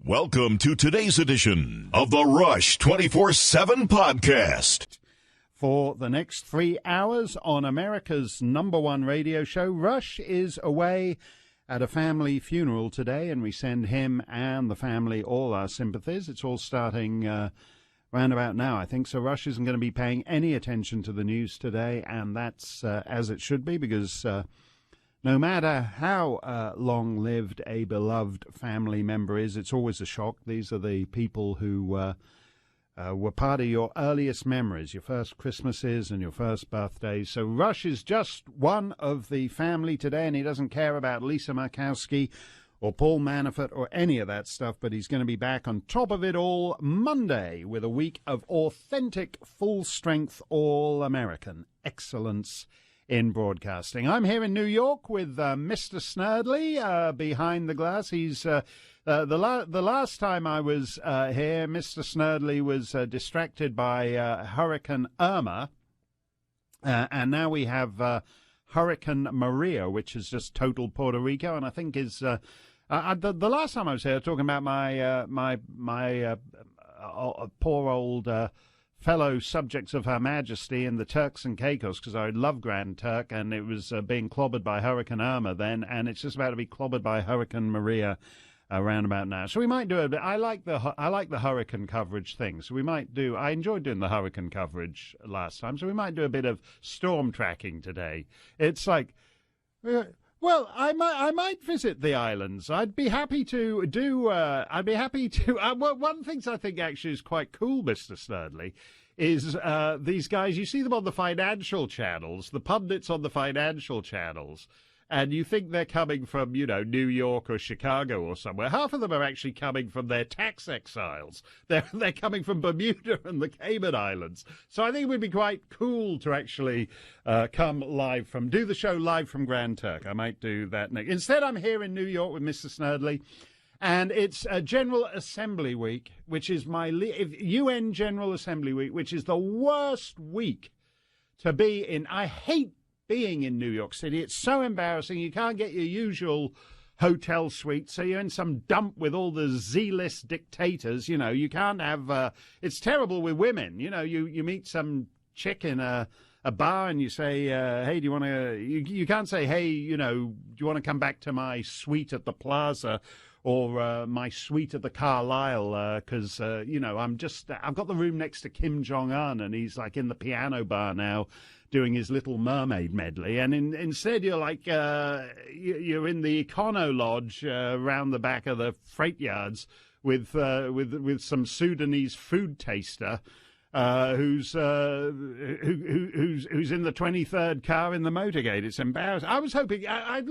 Welcome to today's edition of the Rush 24/7 podcast. For the next 3 hours on America's #1 radio show, Rush is away at a family funeral today, and we send him and the family all our sympathies. It's all starting round about now, I think. So Rush isn't going to be paying any attention to the news today, and that's as it should be, because no matter how long-lived a beloved family member is, it's always a shock. These are the people who were part of your earliest memories, your first Christmases and your first birthdays. So Rush is just one of the family today, and he doesn't care about Lisa Murkowski or Paul Manafort or any of that stuff, but he's going to be back on top of it all Monday with a week of authentic, full-strength, all-American excellence in broadcasting. I'm here in New York with Mr. Snerdley behind the glass. He's the last time I was here, Mr. Snerdley was distracted by Hurricane Irma, and now we have Hurricane Maria, which is just total Puerto Rico, and I think is the last time I was here talking about my poor old fellow subjects of Her Majesty and the Turks and Caicos, because I love Grand Turk, and it was being clobbered by Hurricane Irma then, and it's just about to be clobbered by Hurricane Maria around about now. So we might do a bit. I like the hurricane coverage thing. So we might do. I enjoyed doing the hurricane coverage last time. So we might do a bit of storm tracking today. It's like, well, I might visit the islands. I'd be happy to do. I'd be happy to. One thing I think actually is quite cool, Mr. Snerdley, is these guys. You see them on the financial channels, the pundits on the financial channels. And you think they're coming from, New York or Chicago or somewhere. Half of them are actually coming from their tax exiles. They're coming from Bermuda and the Cayman Islands. So I think it would be quite cool to actually do the show live from Grand Turk. I might do that next. Instead, I'm here in New York with Mr. Snerdley. And it's General Assembly Week, which is UN General Assembly Week, which is the worst week to be in. I hate being in New York City. It's so embarrassing. You can't get your usual hotel suite, so you're in some dump with all the Z-list dictators. You can't have. It's terrible with women. You meet some chick in a bar and you say, "Hey, do you want to?" You can't say, "Hey, do you want to come back to my suite at the Plaza?" Or my suite at the Carlisle, because, I've got the room next to Kim Jong-un, and he's like in the piano bar now doing his Little Mermaid medley. And instead you're like, you're in the Econo Lodge around the back of the freight yards with some Sudanese food taster who's in the 23rd car in the motorcade. It's embarrassing. I was hoping I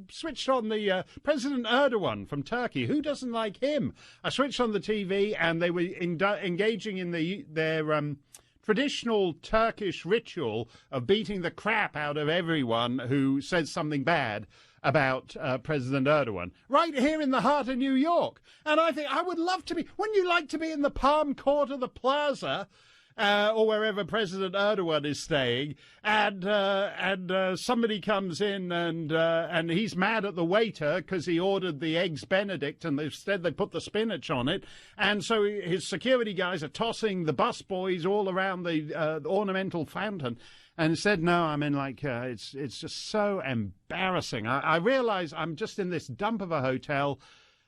switched on the President Erdogan from Turkey. Who doesn't like him? I switched on the TV, and they were engaging in their traditional Turkish ritual of beating the crap out of everyone who says something bad about President Erdogan, right here in the heart of New York. And I think I would love to be. Wouldn't you like to be in the Palm Court of the Plaza, or wherever President Erdogan is staying, and somebody comes in and he's mad at the waiter because he ordered the eggs Benedict and instead they put the spinach on it, and so his security guys are tossing the busboys all around the ornamental fountain. And instead, no, I'm in it's just so embarrassing. I realize I'm just in this dump of a hotel.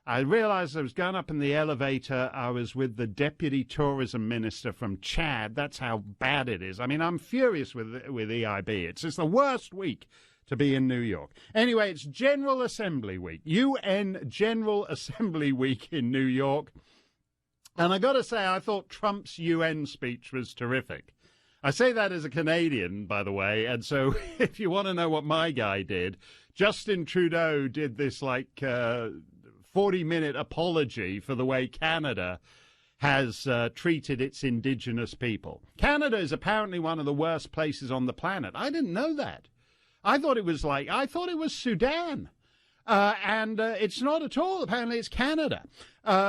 I realized I was going up in the elevator. I was with the deputy tourism minister from Chad. That's how bad it is. I mean, I'm furious with EIB. It's just the worst week to be in New York. Anyway, it's General Assembly Week, UN General Assembly Week in New York. And I got to say, I thought Trump's UN speech was terrific. I say that as a Canadian, by the way, and so if you want to know what my guy did, Justin Trudeau did this 40-minute apology for the way Canada has treated its indigenous people. Canada is apparently one of the worst places on the planet. I didn't know that. I thought it was Sudan. And it's not at all. Apparently it's Canada.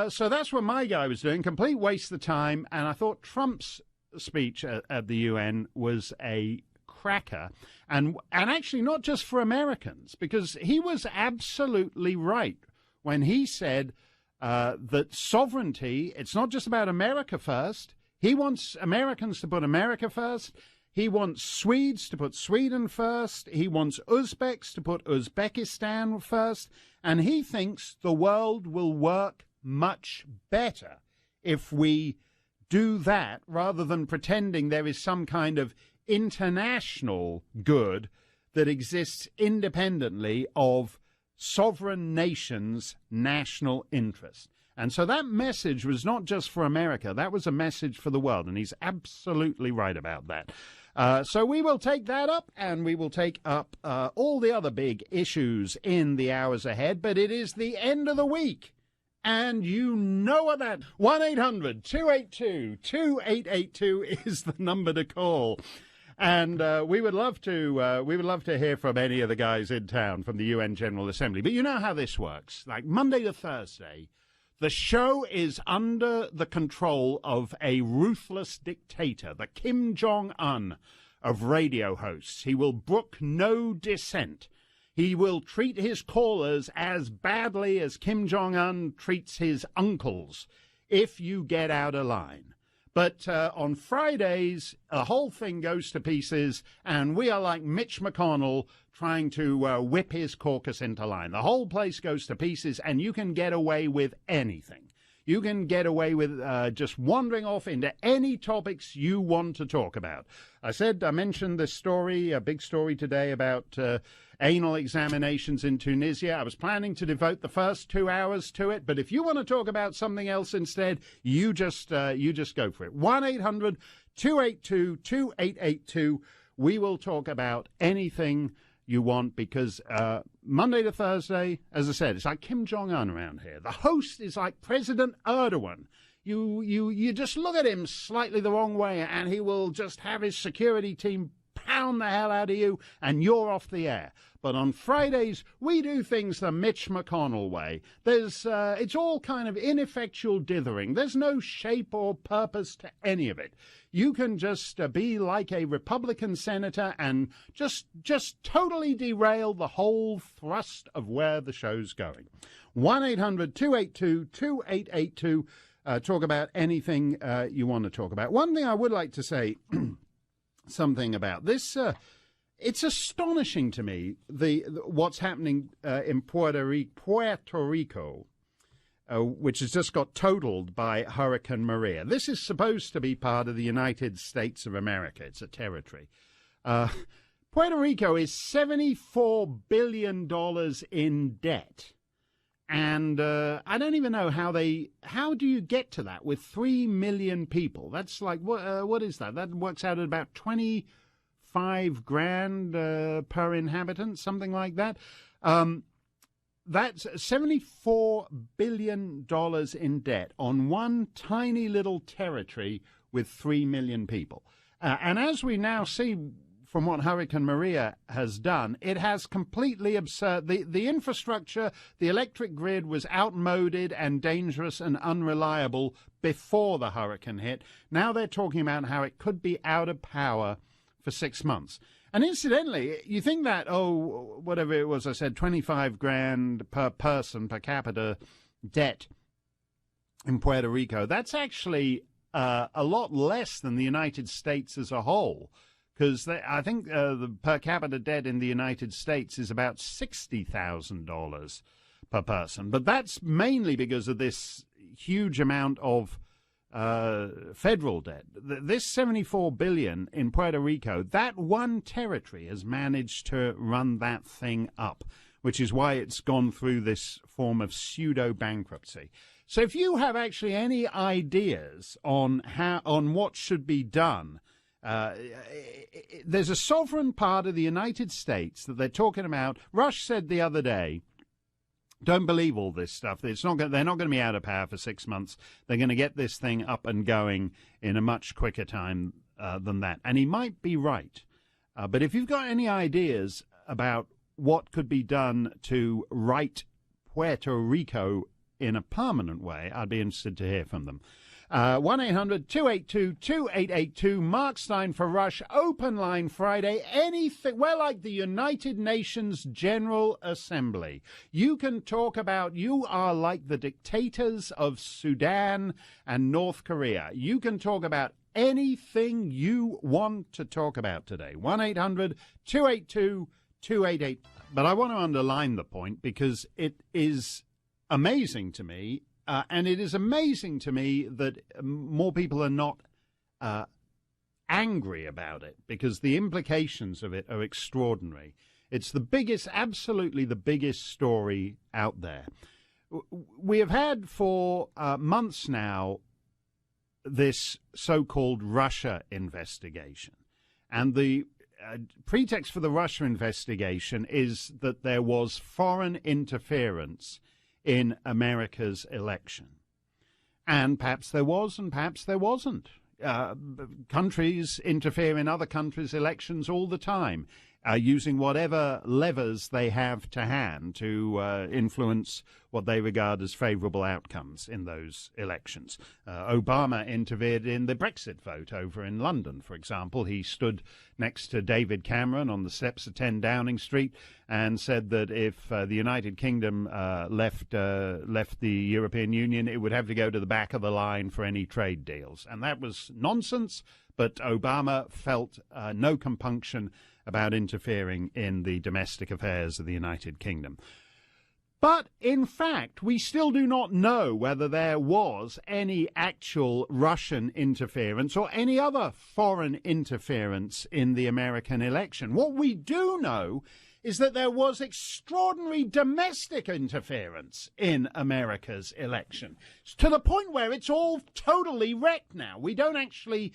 So that's what my guy was doing, complete waste of time, and I thought Trump's speech at the UN was a cracker, and actually not just for Americans, because he was absolutely right when he said that sovereignty, it's not just about America first. He wants Americans to put America first. He wants Swedes to put Sweden first. He wants Uzbeks to put Uzbekistan first. And he thinks the world will work much better if we do that rather than pretending there is some kind of international good that exists independently of sovereign nations' national interest. And so that message was not just for America. That was a message for the world. And he's absolutely right about that. So we will take that up, and we will take up all the other big issues in the hours ahead. But it is the end of the week, and you know what that 1-800-282-2882 is the number to call. And we would love to hear from any of the guys in town from the UN General Assembly. But you know how this works. Like Monday to Thursday, the show is under the control of a ruthless dictator, the Kim Jong-un of radio hosts. He will brook no dissent. He will treat his callers as badly as Kim Jong-un treats his uncles if you get out of line. But on Fridays, the whole thing goes to pieces, and we are like Mitch McConnell trying to whip his caucus into line. The whole place goes to pieces, and you can get away with anything. You can get away with just wandering off into any topics you want to talk about. I mentioned this story, a big story today about anal examinations in Tunisia. I was planning to devote the first 2 hours to it, but if you want to talk about something else instead, you just go for it. 1-800-282-2882. We will talk about anything you want, because Monday to Thursday, as I said, it's like Kim Jong-un around here. The host is like President Erdogan. You just look at him slightly the wrong way, and he will just have his security team pound the hell out of you, and you're off the air. But on Fridays, we do things the Mitch McConnell way. It's all kind of ineffectual dithering. There's no shape or purpose to any of it. You can just be like a Republican senator and just totally derail the whole thrust of where the show's going. 1-800-282-2882. Talk about anything you want to talk about. One thing I would like to say something about this. It's astonishing to me what's happening in Puerto Rico, which has just got totaled by Hurricane Maria. This is supposed to be part of the United States of America. It's a territory. Puerto Rico is $74 billion in debt. And I don't even know how do you get to that with 3 million people? That's like, what is that? That works out at about $25,000 per inhabitant, something like that. That's $74 billion in debt on one tiny little territory with 3 million people. And as we now see from what Hurricane Maria has done, it has completely absurd. The infrastructure, the electric grid was outmoded and dangerous and unreliable before the hurricane hit. Now they're talking about how it could be out of power for 6 months. And incidentally, you think that, whatever it was, I said, $25,000 per person, per capita debt in Puerto Rico, that's actually a lot less than the United States as a whole. Because I think the per capita debt in the United States is about $60,000 per person. But that's mainly because of this huge amount of federal debt. This $74 billion in Puerto Rico, that one territory has managed to run that thing up, which is why it's gone through this form of pseudo-bankruptcy. So if you have actually any ideas on what should be done, there's a sovereign part of the United States that they're talking about. Rush said the other day, don't believe all this stuff. They're not going to be out of power for 6 months. They're going to get this thing up and going in a much quicker time than that. And he might be right. But if you've got any ideas about what could be done to right Puerto Rico in a permanent way, I'd be interested to hear from them. 1-800-282-2882. Mark Steyn for Rush. Open line Friday. Anything. We're like the United Nations General Assembly. You can talk about, you are like the dictators of Sudan and North Korea. You can talk about anything you want to talk about today. 1-800-282-2882. But I want to underline the point because it is amazing to me. And it is amazing to me that more people are not angry about it because the implications of it are extraordinary. It's the biggest, absolutely the biggest story out there. We have had for months now this so-called Russia investigation. And the pretext for the Russia investigation is that there was foreign interference in America's election. And perhaps there was and perhaps there wasn't. Countries interfere in other countries' elections all the time, using whatever levers they have to hand to influence what they regard as favourable outcomes in those elections. Obama interfered in the Brexit vote over in London, for example. He stood next to David Cameron on the steps of 10 Downing Street and said that if the United Kingdom left the European Union, it would have to go to the back of the line for any trade deals. And that was nonsense, but Obama felt no compunction about interfering in the domestic affairs of the United Kingdom. But, in fact, we still do not know whether there was any actual Russian interference or any other foreign interference in the American election. What we do know is that there was extraordinary domestic interference in America's election, to the point where it's all totally wrecked now. We don't actually...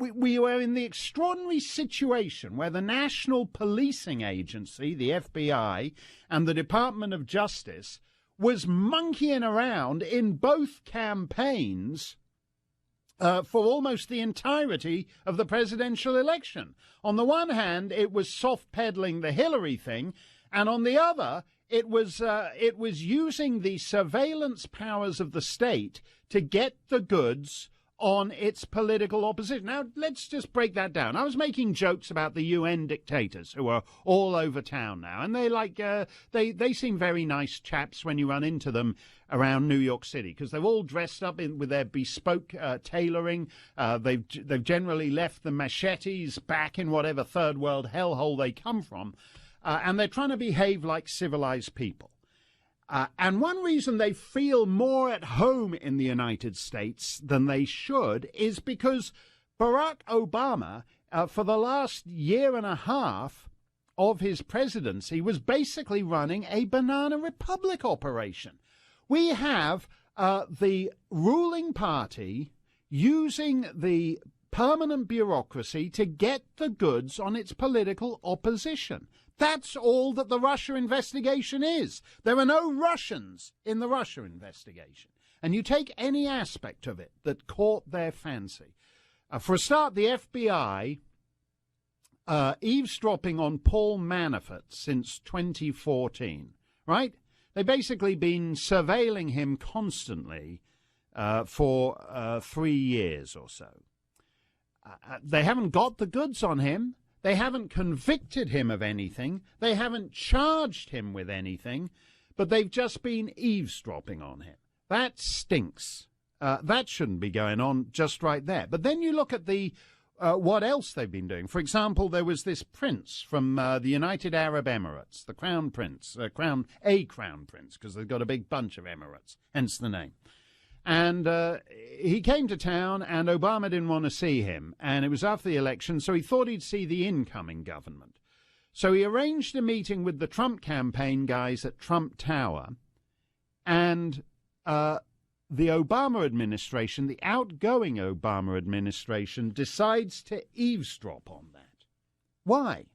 We were in the extraordinary situation where the National Policing Agency, the FBI, and the Department of Justice was monkeying around in both campaigns for almost the entirety of the presidential election. On the one hand, it was soft-peddling the Hillary thing, and on the other, it was using the surveillance powers of the state to get the goods on its political opposition. Now, let's just break that down. I was making jokes about the UN dictators who are all over town now, and they seem very nice chaps when you run into them around New York City, because they're all dressed up with their bespoke tailoring. They've generally left the machetes back in whatever third world hellhole they come from, and they're trying to behave like civilized people. And one reason they feel more at home in the United States than they should is because Barack Obama, for the last year and a half of his presidency, was basically running a banana republic operation. We have the ruling party using the permanent bureaucracy to get the goods on its political opposition. That's all that the Russia investigation is. There are no Russians in the Russia investigation. And you take any aspect of it that caught their fancy. For a start, the FBI eavesdropping on Paul Manafort since 2014, right? They've basically been surveilling him constantly for 3 years or so. They haven't got the goods on him. They haven't convicted him of anything. They haven't charged him with anything, but they've just been eavesdropping on him. That stinks. That shouldn't be going on just right there. But then you look at the what else they've been doing. For example, there was this prince from the United Arab Emirates, the Crown Prince, Crown Prince, because they've got a big bunch of emirates, hence the name. And he came to town, and Obama didn't want to see him. And it was after the election, so he thought he'd see the incoming government. So he arranged a meeting with the Trump campaign guys at Trump Tower. And the Obama administration, the outgoing Obama administration, decides to eavesdrop on that. Why?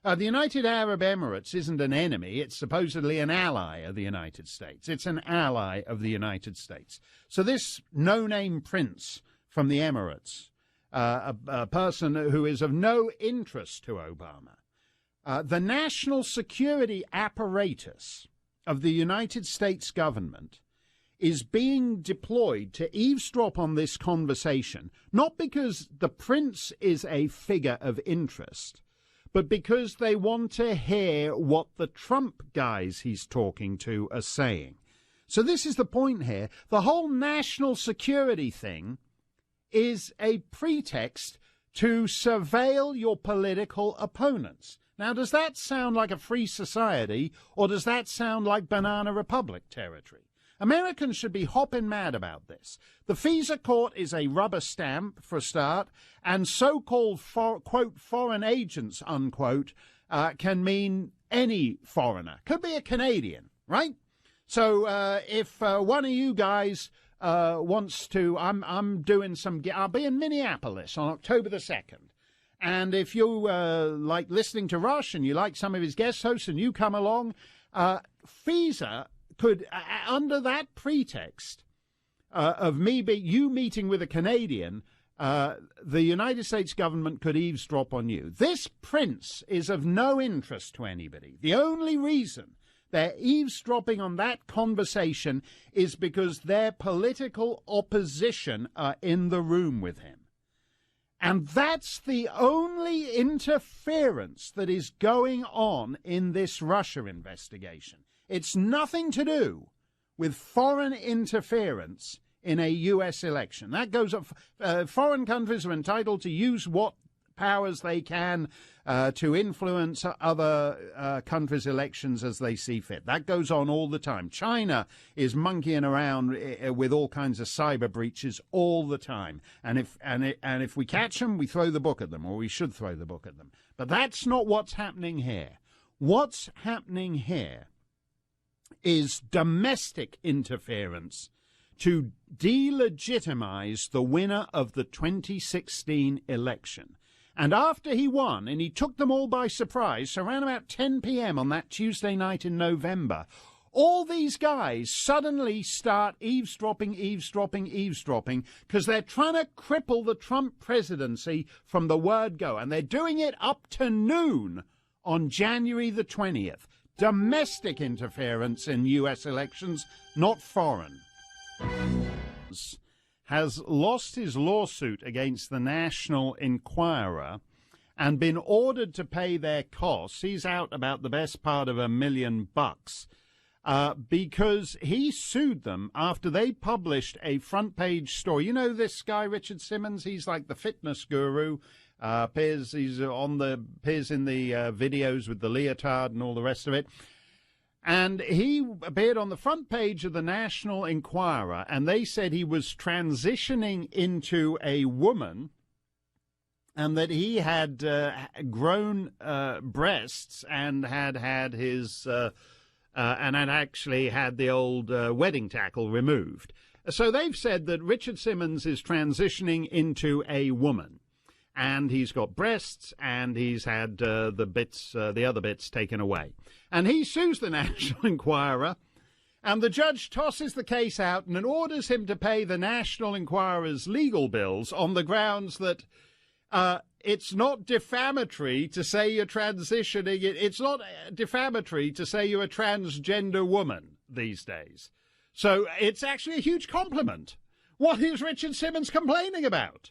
The United Arab Emirates isn't an enemy. It's supposedly an ally of the United States. It's an ally of the United States. So this no-name prince from the Emirates, a person who is of no interest to Obama, the national security apparatus of the United States government is being deployed to eavesdrop on this conversation, not because the prince is a figure of interest, but because they want to hear what the Trump guys he's talking to are saying. So this is the point here. The whole national security thing is a pretext to surveil your political opponents. Now, does that sound like a free society, or does that sound like Banana Republic territory? Americans should be hopping mad about this. The FISA court is a rubber stamp, for a start, and so-called, quote, foreign agents, unquote, can mean any foreigner. Could be a Canadian, right? So if one of you guys wants to, I'll be in Minneapolis on October the 2nd. And if you like listening to Rush and you like some of his guest hosts and you come along, FISA could, under that pretext of you meeting with a Canadian, the United States government could eavesdrop on you. This prince is of no interest to anybody. The only reason they're eavesdropping on that conversation is because their political opposition are in the room with him. And that's the only interference that is going on in this Russia investigation. It's nothing to do with foreign interference in a U.S. election. That goes up. Foreign countries are entitled to use what powers they can to influence other countries' elections as they see fit. That goes on all the time. China is monkeying around with all kinds of cyber breaches all the time. And if we catch them, we throw the book at them, or we should throw the book at them. But that's not what's happening here. What's happening here is domestic interference to delegitimize the winner of the 2016 election. And after he won, and he took them all by surprise, so around about 10 p.m. on that Tuesday night in November, all these guys suddenly start eavesdropping, because they're trying to cripple the Trump presidency from the word go. And they're doing it up to noon on January the 20th. Domestic interference in U.S. elections, not foreign. Has lost his lawsuit against the National Enquirer and been ordered to pay their costs. He's out about the best part of $1 million because he sued them after they published a front-page story. You know this guy, Richard Simmons? He's like the fitness guru. Appears in the videos with the leotard and all the rest of it. And he appeared on the front page of the National Enquirer, and they said he was transitioning into a woman and that he had grown breasts and had his and had actually had the old wedding tackle removed. So they've said that Richard Simmons is transitioning into a woman. And he's got breasts, and he's had the other bits taken away. And he sues the National Enquirer, and the judge tosses the case out and orders him to pay the National Enquirer's legal bills on the grounds that it's not defamatory to say you're transitioning. It's not defamatory to say you're a transgender woman these days. So it's actually a huge compliment. What is Richard Simmons complaining about?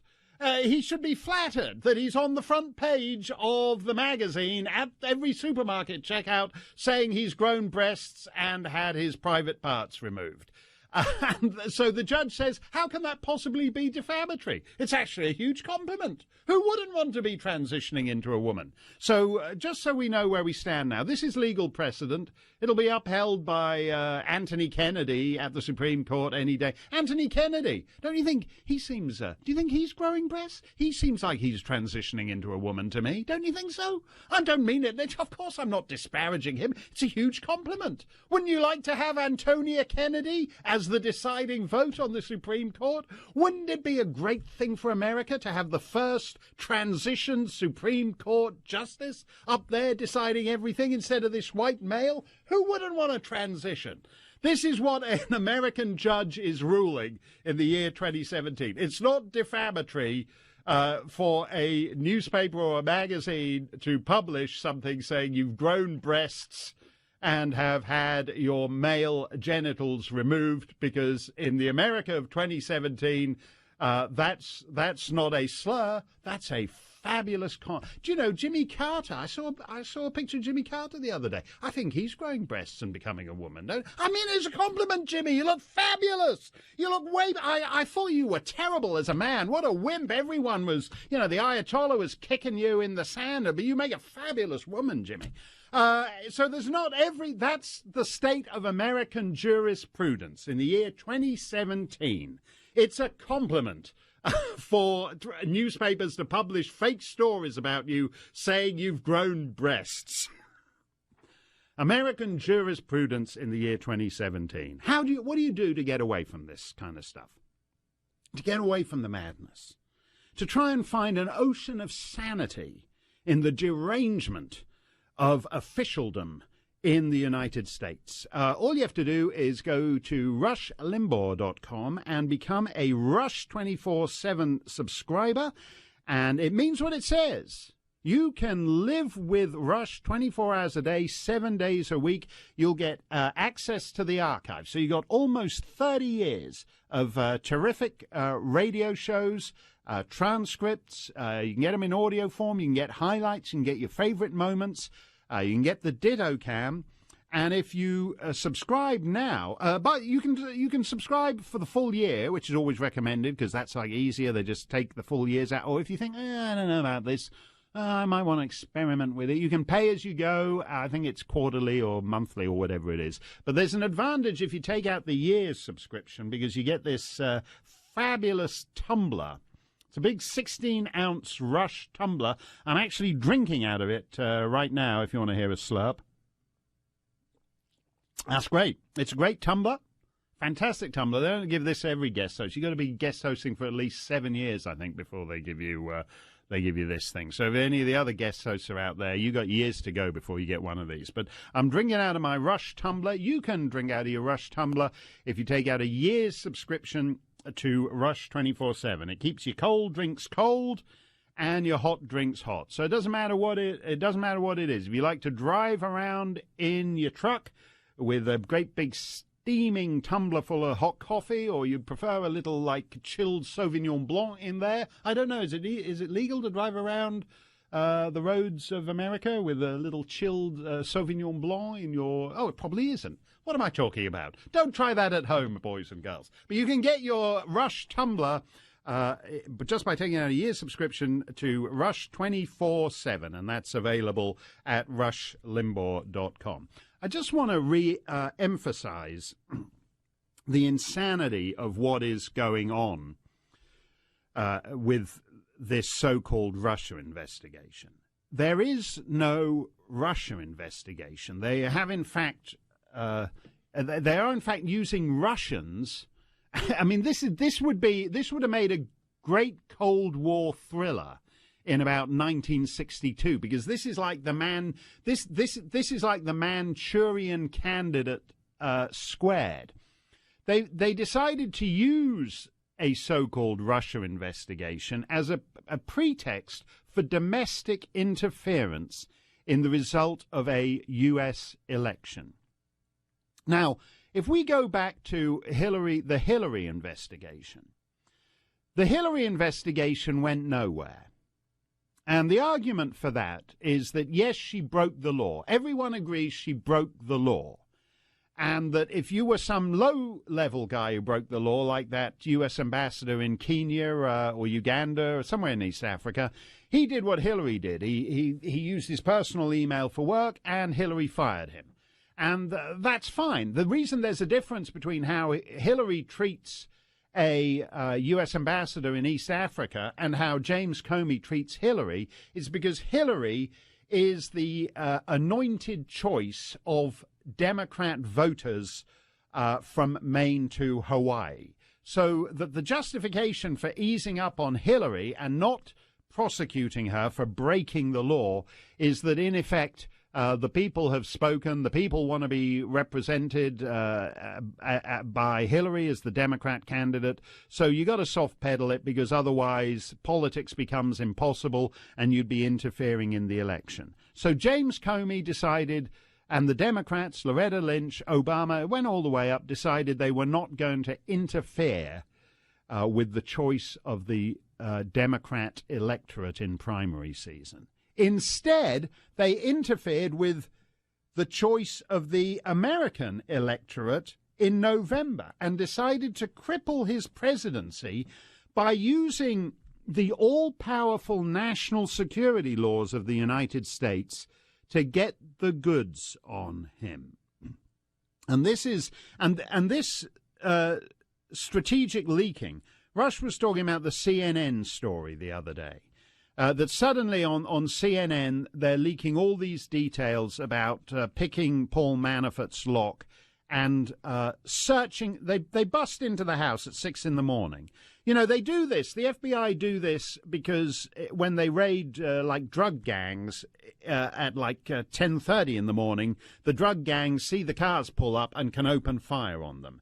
He should be flattered that he's on the front page of the magazine at every supermarket checkout saying he's grown breasts and had his private parts removed. And so the judge says, how can that possibly be defamatory? It's actually a huge compliment. Who wouldn't want to be transitioning into a woman? So just so we know where we stand now, this is legal precedent. It'll be upheld by Anthony Kennedy at the Supreme Court any day. Anthony Kennedy, don't you think he seems, do you think he's growing breasts? He seems like he's transitioning into a woman to me. Don't you think so? I don't mean it. Of course I'm not disparaging him. It's a huge compliment. Wouldn't you like to have Antonia Kennedy as the deciding vote on the Supreme Court? Wouldn't it be a great thing for America to have the first transition Supreme Court justice up there deciding everything instead of this white male? Who wouldn't want to transition? This is what an American judge is ruling in the year 2017. It's not defamatory for a newspaper or a magazine to publish something saying you've grown breasts and have had your male genitals removed, because in the America of 2017, that's not a slur, that's a fabulous Do you know Jimmy Carter? I saw a picture of Jimmy Carter the other day. I think he's growing breasts and becoming a woman. I mean, it's a compliment, Jimmy. You look fabulous. You look I thought you were terrible as a man. What a wimp. Everyone was, the Ayatollah was kicking you in the sand, but you make a fabulous woman, Jimmy. So there's that's the state of American jurisprudence in the year 2017. It's a compliment for newspapers to publish fake stories about you saying you've grown breasts. American jurisprudence in the year 2017. What do you do to get away from this kind of stuff? To get away from the madness? To try and find an ocean of sanity in the derangement of officialdom in the United States. All you have to do is go to rushlimbaugh.com and become a Rush 24/7 subscriber, and it means what it says. You can live with Rush 24 hours a day, 7 days a week. You'll get access to the archive. So you got almost 30 years of terrific radio shows, transcripts. You can get them in audio form. You can get highlights. You can get your favorite moments. You can get the Ditto Cam, and if you subscribe now, but you can subscribe for the full year, which is always recommended because that's like easier. They just take the full years out. Or if you think, I don't know about this, I might want to experiment with it, you can pay as you go. I think it's quarterly or monthly or whatever it is. But there's an advantage if you take out the year's subscription, because you get this fabulous tumbler. It's a big 16-ounce Rush tumbler. I'm actually drinking out of it right now, if you want to hear a slurp. That's great. It's a great tumbler. Fantastic tumbler. They don't give this every guest host. You've got to be guest hosting for at least 7 years, I think, before they give you this thing. So if any of the other guest hosts are out there, you got years to go before you get one of these. But I'm drinking out of my Rush tumbler. You can drink out of your Rush tumbler if you take out a year's subscription to Rush 24/7. It keeps your cold drinks cold and your hot drinks hot. So it doesn't matter what it doesn't matter what it is. If you like to drive around in your truck with a great big steaming tumbler full of hot coffee, or you prefer a little like chilled Sauvignon Blanc in there, I don't know. Is it legal to drive around the roads of America with a little chilled Sauvignon Blanc in your... Oh, it probably isn't. What am I talking about? Don't try that at home, boys and girls. But you can get your Rush tumbler just by taking out a year's subscription to Rush 24/7, and that's available at rushlimbaugh.com. I just want to re-emphasize the insanity of what is going on with this so-called Russia investigation. There is no Russia investigation. They have, in fact... they are in fact using Russians. I mean, this would have made a great Cold War thriller in about 1962, because this is like the this is like the Manchurian Candidate squared. They decided to use a so-called Russia investigation as a pretext for domestic interference in the result of a U.S. election. Now, if we go back to the Hillary investigation, the Hillary investigation went nowhere. And the argument for that is that, yes, she broke the law. Everyone agrees she broke the law. And that if you were some low-level guy who broke the law, like that U.S. ambassador in Kenya or Uganda or somewhere in East Africa, he did what Hillary did. He used his personal email for work, and Hillary fired him. And that's fine. The reason there's a difference between how Hillary treats a U.S. ambassador in East Africa and how James Comey treats Hillary is because Hillary is the anointed choice of Democrat voters from Maine to Hawaii. So that the justification for easing up on Hillary and not prosecuting her for breaking the law is that, in effect, the people have spoken. The people want to be represented by Hillary as the Democrat candidate. So you got to soft pedal it, because otherwise politics becomes impossible and you'd be interfering in the election. So James Comey decided And the Democrats, Loretta Lynch, Obama, it went all the way up, decided they were not going to interfere with the choice of the Democrat electorate in primary season. Instead, they interfered with the choice of the American electorate in November and decided to cripple his presidency by using the all-powerful national security laws of the United States to get the goods on him. And this is this strategic leaking. Rush was talking about the CNN story the other day, that suddenly on CNN they're leaking all these details about picking Paul Manafort's lock and searching. They bust into the house at 6 a.m. You know, they do this. The FBI do this because when they raid like drug gangs at like 10:30 in the morning, the drug gangs see the cars pull up and can open fire on them.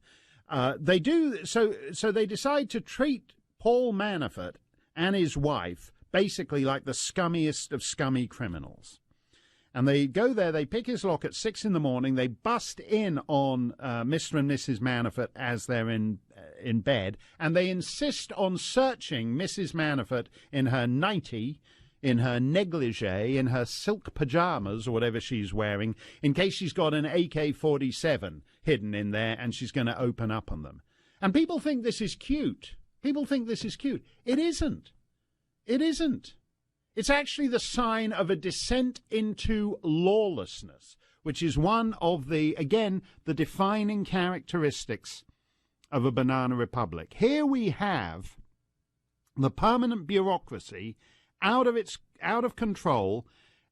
They do so they decide to treat Paul Manafort and his wife basically like the scummiest of scummy criminals. And they go there, they pick his lock at 6 a.m, they bust in on Mr. and Mrs. Manafort as they're in bed, and they insist on searching Mrs. Manafort in her nightie, in her negligee, in her silk pajamas or whatever she's wearing, in case she's got an AK-47 hidden in there and she's going to open up on them. And people think this is cute. People think this is cute. It isn't. It isn't. It's actually the sign of a descent into lawlessness, which is one of the defining characteristics of a banana republic. Here we have the permanent bureaucracy out of control,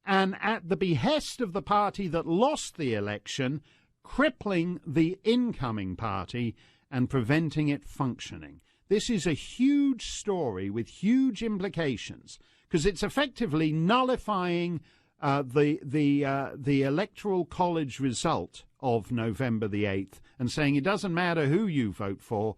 and at the behest of the party that lost the election, crippling the incoming party and preventing it functioning. This is a huge story with huge implications, because it's effectively nullifying the Electoral College result of November the 8th and saying it doesn't matter who you vote for,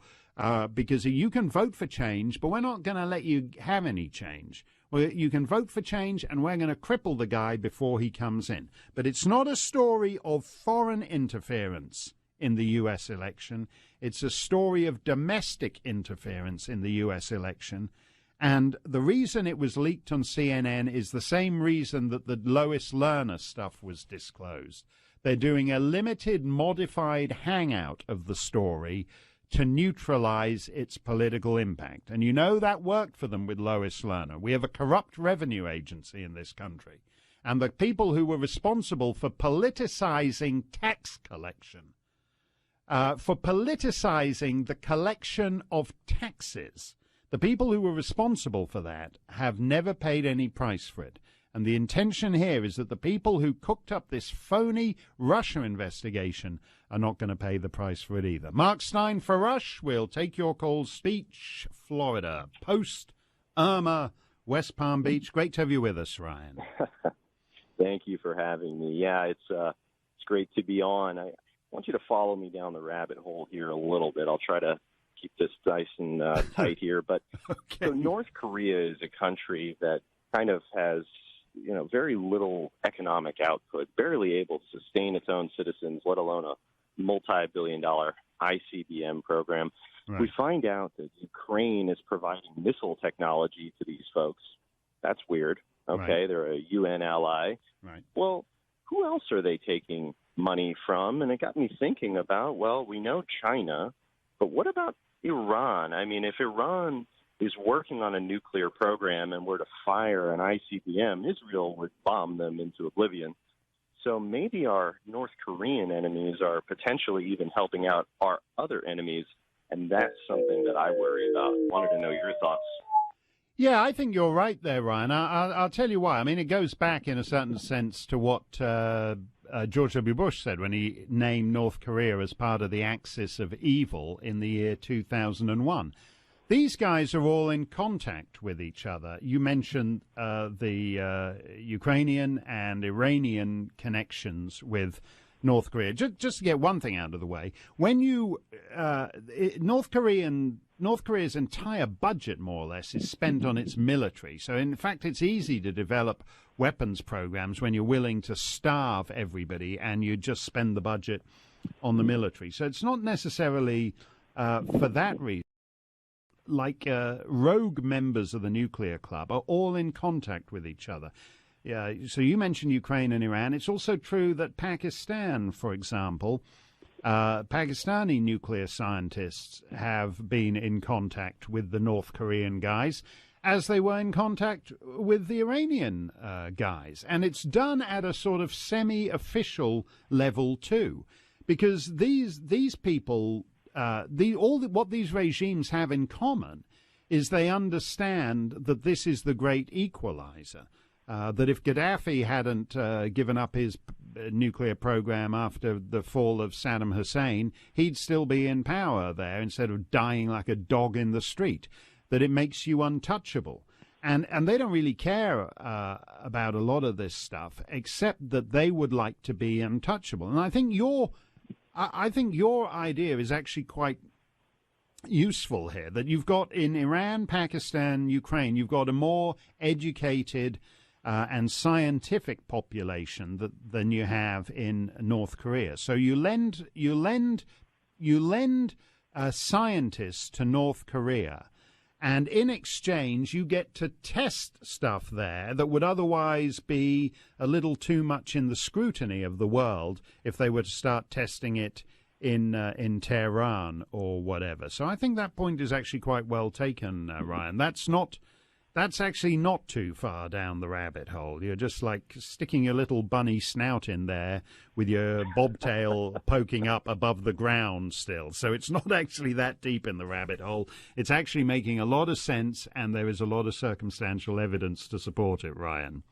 because you can vote for change, but we're not going to let you have any change. Well, you can vote for change, and we're going to cripple the guy before he comes in. But it's not a story of foreign interference in the U.S. election. It's a story of domestic interference in the U.S. election. And the reason it was leaked on CNN is the same reason that the Lois Lerner stuff was disclosed. They're doing a limited, modified hangout of the story to neutralize its political impact. And you know that worked for them with Lois Lerner. We have a corrupt revenue agency in this country. And the people who were responsible for politicizing tax collection, for politicizing the collection of taxes, the people who were responsible for that have never paid any price for it. And the intention here is that the people who cooked up this phony Russia investigation are not going to pay the price for it either. Mark Steyn for Rush. We'll take your calls. Speech, Florida. Post, Irma, West Palm Beach. Great to have you with us, Ryan. Thank you for having me. Yeah, it's great to be on. I want you to follow me down the rabbit hole here a little bit. I'll try to keep this nice and tight here. But okay. So North Korea is a country that kind of has, very little economic output, barely able to sustain its own citizens, let alone a multi-billion-dollar ICBM program. Right. We find out that Ukraine is providing missile technology to these folks. That's weird. Okay, Right. They're a UN ally. Right. Well, who else are they taking money from? And it got me thinking about, well, we know China, but what about Iran? I mean, if Iran is working on a nuclear program and were to fire an ICBM, Israel would bomb them into oblivion. So maybe our North Korean enemies are potentially even helping out our other enemies, and that's something that I worry about. Wanted to know your thoughts. Yeah, I think you're right there, Ryan. I'll tell you why. I mean, it goes back in a certain sense to what George W. Bush said when he named North Korea as part of the axis of evil in the year 2001. These guys are all in contact with each other. You mentioned the Ukrainian and Iranian connections with North Korea. Just to get one thing out of the way, when you North Korea's entire budget, more or less, is spent on its military. So, in fact, it's easy to develop weapons programs when you're willing to starve everybody and you just spend the budget on the military. So it's not necessarily for that reason. Like rogue members of the nuclear club are all in contact with each other. Yeah, so you mentioned Ukraine and Iran. It's also true that Pakistan, for example, Pakistani nuclear scientists have been in contact with the North Korean guys, as they were in contact with the Iranian guys. And it's done at a sort of semi-official level too, because these people, what these regimes have in common is they understand that this is the great equalizer. That if Gaddafi hadn't given up his nuclear program after the fall of Saddam Hussein, he'd still be in power there instead of dying like a dog in the street. That it makes you untouchable. And they don't really care about a lot of this stuff, except that they would like to be untouchable. And I think your idea is actually quite useful here, that you've got in Iran, Pakistan, Ukraine, you've got a more educated and scientific population than you have in North Korea. So you lend scientists to North Korea, and in exchange you get to test stuff there that would otherwise be a little too much in the scrutiny of the world if they were to start testing it in Tehran or whatever. So I think that point is actually quite well taken, Ryan. That's actually not too far down the rabbit hole. You're just like sticking your little bunny snout in there with your bobtail poking up above the ground still. So it's not actually that deep in the rabbit hole. It's actually making a lot of sense, and there is a lot of circumstantial evidence to support it, Ryan.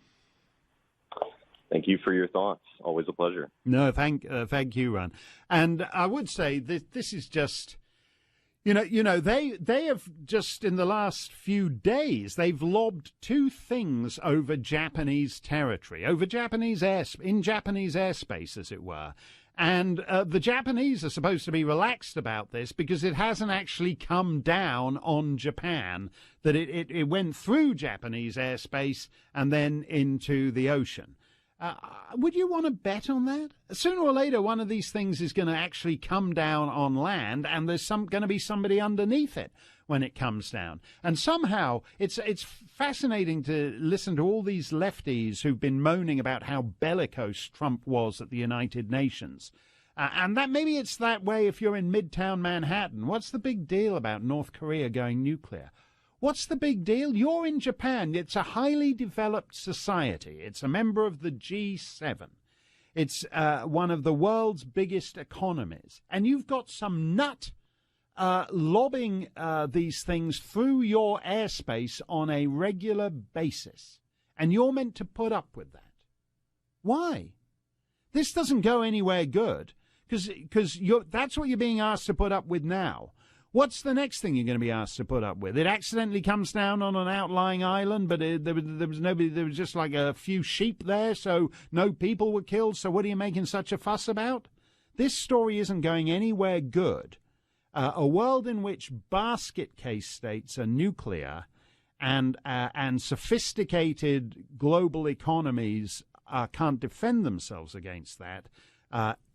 Thank you for your thoughts. Always a pleasure. No, thank you, Ryan. And I would say that this is just... You know, they have just in the last few days, they've lobbed two things over Japanese territory, in Japanese airspace, as it were. And the Japanese are supposed to be relaxed about this because it hasn't actually come down on Japan, that it went through Japanese airspace and then into the ocean. Would you want to bet on that? Sooner or later, one of these things is going to actually come down on land, and there's going to be somebody underneath it when it comes down. And somehow, it's fascinating to listen to all these lefties who've been moaning about how bellicose Trump was at the United Nations. And that maybe it's that way if you're in Midtown Manhattan. What's the big deal about North Korea going nuclear? What's the big deal? You're in Japan. It's a highly developed society. It's a member of the G7. It's one of the world's biggest economies. And you've got some nut lobbing these things through your airspace on a regular basis. And you're meant to put up with that. Why? This doesn't go anywhere good, because that's what you're being asked to put up with now. What's the next thing you're going to be asked to put up with? It accidentally comes down on an outlying island, but there was nobody. There was just like a few sheep there, so no people were killed. So what are you making such a fuss about? This story isn't going anywhere good. A world in which basket case states are nuclear, and sophisticated global economies can't defend themselves against that.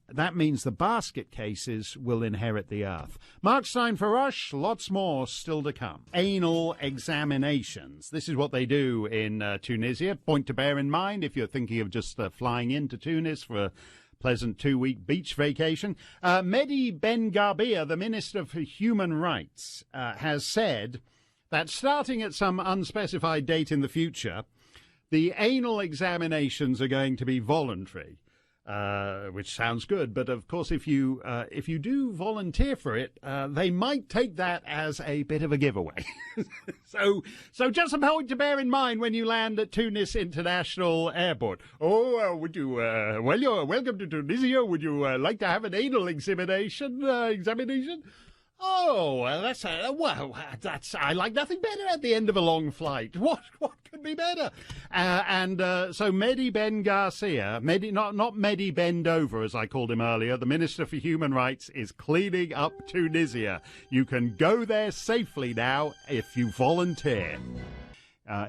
That means the basket cases will inherit the earth. Mark Steyn for Rush, lots more still to come. Anal examinations. This is what they do in Tunisia. Point to bear in mind if you're thinking of just flying into Tunis for a pleasant 2-week beach vacation. Mehdi Ben Garbia, the Minister for Human Rights, has said that starting at some unspecified date in the future, the anal examinations are going to be voluntary. Which sounds good, but of course, if you do volunteer for it, they might take that as a bit of a giveaway. so just a point to bear in mind when you land at Tunis International Airport. Oh, would you? Well, you're welcome to Tunisia. Would you like to have an anal examination? Oh, well, I like nothing better at the end of a long flight. What could be better. So Mehdi Ben Garcia, not Mehdi Bend Over, as I called him earlier, the Minister for Human Rights, is cleaning up Tunisia. You can go there safely now if you volunteer.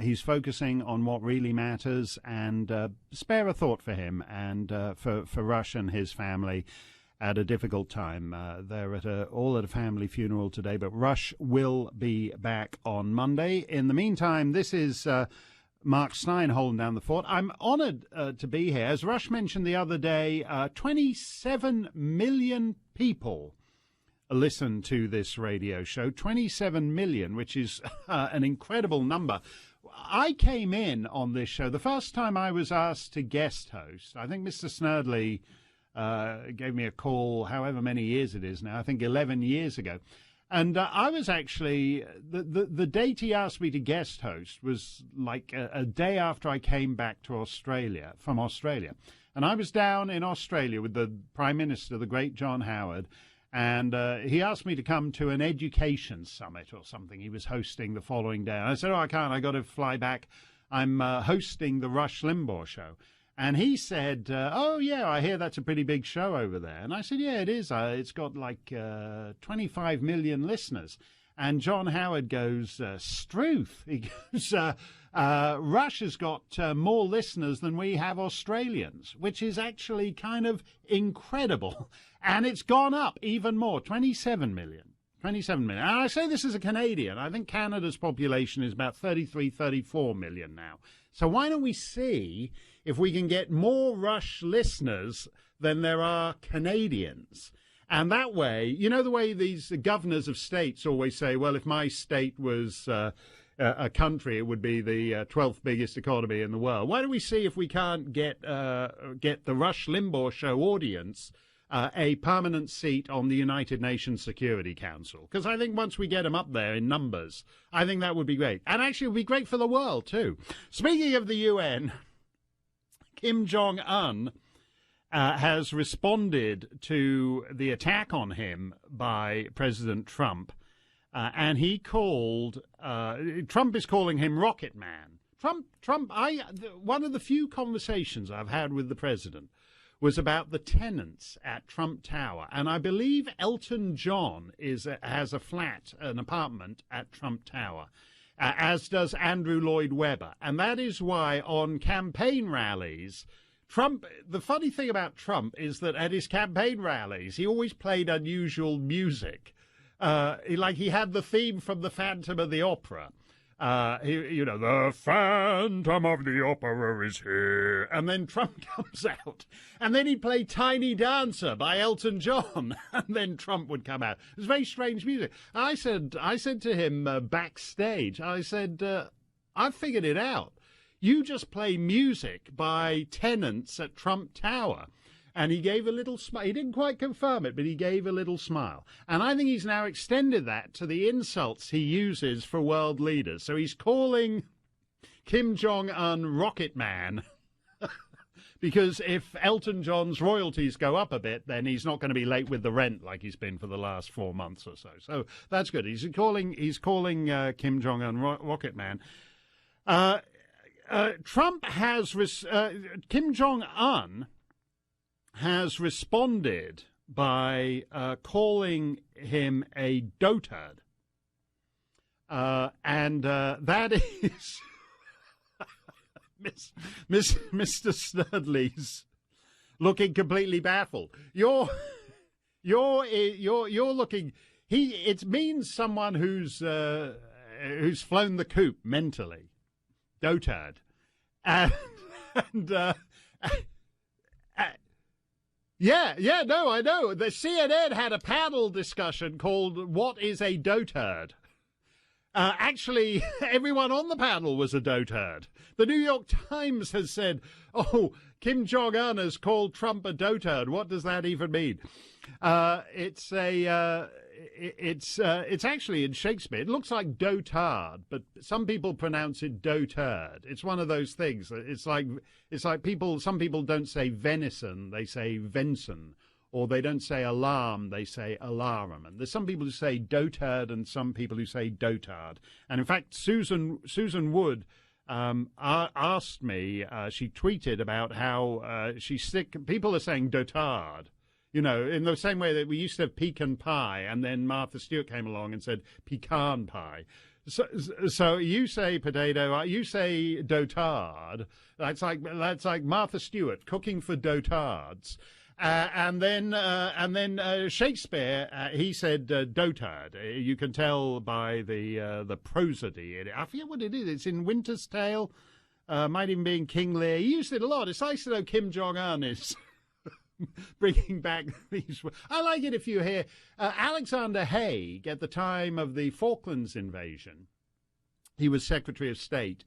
He's focusing on what really matters, and spare a thought for him and for Rush and his family at a difficult time. They're all at a family funeral today, but Rush will be back on Monday. In the meantime, this is Mark Steyn holding down the fort. I'm honoured to be here. As Rush mentioned the other day, 27 million people listen to this radio show. 27 million, which is an incredible number. I came in on this show the first time I was asked to guest host. I think Mr. Snerdley gave me a call, however many years it is now, I think 11 years ago. And I was actually, the date he asked me to guest host was like a day after I came back from Australia. And I was down in Australia with the Prime Minister, the great John Howard, and he asked me to come to an education summit or something he was hosting the following day. And I said, I can't, I got to fly back. I'm hosting the Rush Limbaugh show. And he said, oh, yeah, I hear that's a pretty big show over there. And I said, yeah, it is. It's got like 25 million listeners. And John Howard goes, Struth. He goes, Rush has got more listeners than we have Australians, which is actually kind of incredible. And it's gone up even more, 27 million. 27 million. And I say this as a Canadian. I think Canada's population is about 33, 34 million now. So why don't we see if we can get more Rush listeners than there are Canadians? And that way, you know the way these governors of states always say, well, if my state was a country, it would be the 12th biggest economy in the world. Why don't we see if we can't get the Rush Limbaugh show audience a permanent seat on the United Nations Security Council? Because I think once we get them up there in numbers, I think that would be great. And actually it would be great for the world, too. Speaking of the UN, Kim Jong-un has responded to the attack on him by President Trump, and he called, Trump is calling him Rocket Man. One of the few conversations I've had with the president was about the tenants at Trump Tower. And I believe Elton John has a flat, an apartment at Trump Tower, as does Andrew Lloyd Webber. And that is why on campaign rallies, the funny thing about Trump is that at his campaign rallies, he always played unusual music. He had the theme from the Phantom of the Opera. The Phantom of the Opera is here. And then Trump comes out. And then he'd play Tiny Dancer by Elton John. And then Trump would come out. It was very strange music. I said to him backstage, I said, I've figured it out. You just play music by tenants at Trump Tower. And he gave a little smile. He didn't quite confirm it, but he gave a little smile. And I think he's now extended that to the insults he uses for world leaders. So he's calling Kim Jong-un Rocket Man because if Elton John's royalties go up a bit, then he's not going to be late with the rent like he's been for the last 4 months or so. So that's good. He's calling Kim Jong-un Rocket Man. Kim Jong-un has responded by calling him a dotard. And that is Mr. Snerdley's looking completely baffled. You're looking. It means someone who's flown the coop mentally, dotard, and Yeah, no, I know. The CNN had a panel discussion called What is a Dotard? Actually, everyone on the panel was a dotard. The New York Times has said, Kim Jong-un has called Trump a dotard. What does that even mean? It's actually in Shakespeare. It looks like dotard, but some people pronounce it dotard. It's one of those things. It's like some people don't say venison, they say venison, or they don't say alarm, they say alarum. And there's some people who say dotard and some people who say dotard. And in fact, Susan Wood asked me, she tweeted about how she's sick. People are saying dotard, you know, in the same way that we used to have pecan pie, and then Martha Stewart came along and said pecan pie. So you say potato, you say dotard. That's like Martha Stewart cooking for dotards. And then Shakespeare, he said dotard. You can tell by the prosody in it. I forget what it is. It's in Winter's Tale. Might even be in King Lear. He used it a lot. It's nice to know Kim Jong-un is bringing back these. I like it if you hear Alexander Haig at the time of the Falklands invasion. He was Secretary of State.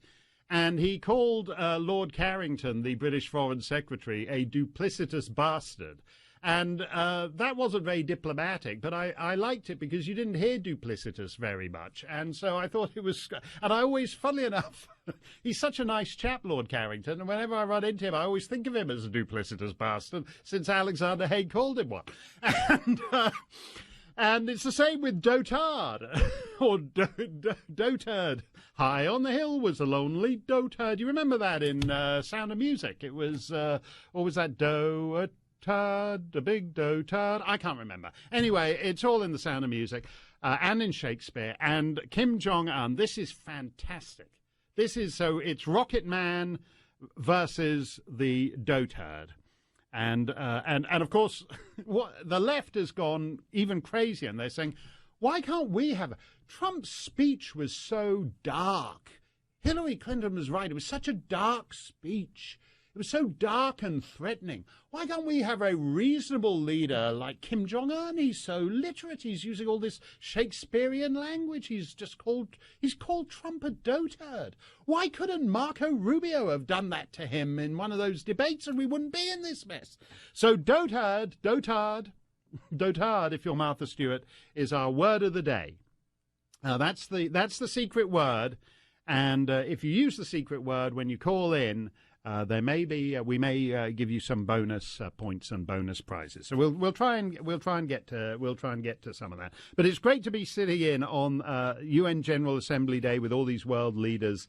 And he called Lord Carrington, the British Foreign Secretary, a duplicitous bastard. And that wasn't very diplomatic, but I liked it because you didn't hear duplicitous very much. And so I thought it was... And I always, funnily enough, he's such a nice chap, Lord Carrington, and whenever I run into him, I always think of him as a duplicitous bastard, since Alexander Haig called him one. And it's the same with dotard, or dotard. High on the hill was a lonely dotard. You remember that in Sound of Music? It was, what was that? Dotard, a big dotard. I can't remember. Anyway, it's all in the Sound of Music and in Shakespeare. And Kim Jong-un, this is fantastic. It's Rocket Man versus the dotard. And of course, the left has gone even crazier, and they're saying, why can't we have... Trump's speech was so dark. Hillary Clinton was right. It was such a dark speech. It was so dark and threatening. Why can't we have a reasonable leader like Kim Jong-un? He's so literate. He's using all this Shakespearean language. He's called Trump a dotard. Why couldn't Marco Rubio have done that to him in one of those debates, and we wouldn't be in this mess? So dotard, if you're Martha Stewart, is our word of the day. That's the secret word. And if you use the secret word when you call in, we may give you some bonus points and bonus prizes. So we'll try and get to some of that. But it's great to be sitting in on UN General Assembly Day with all these world leaders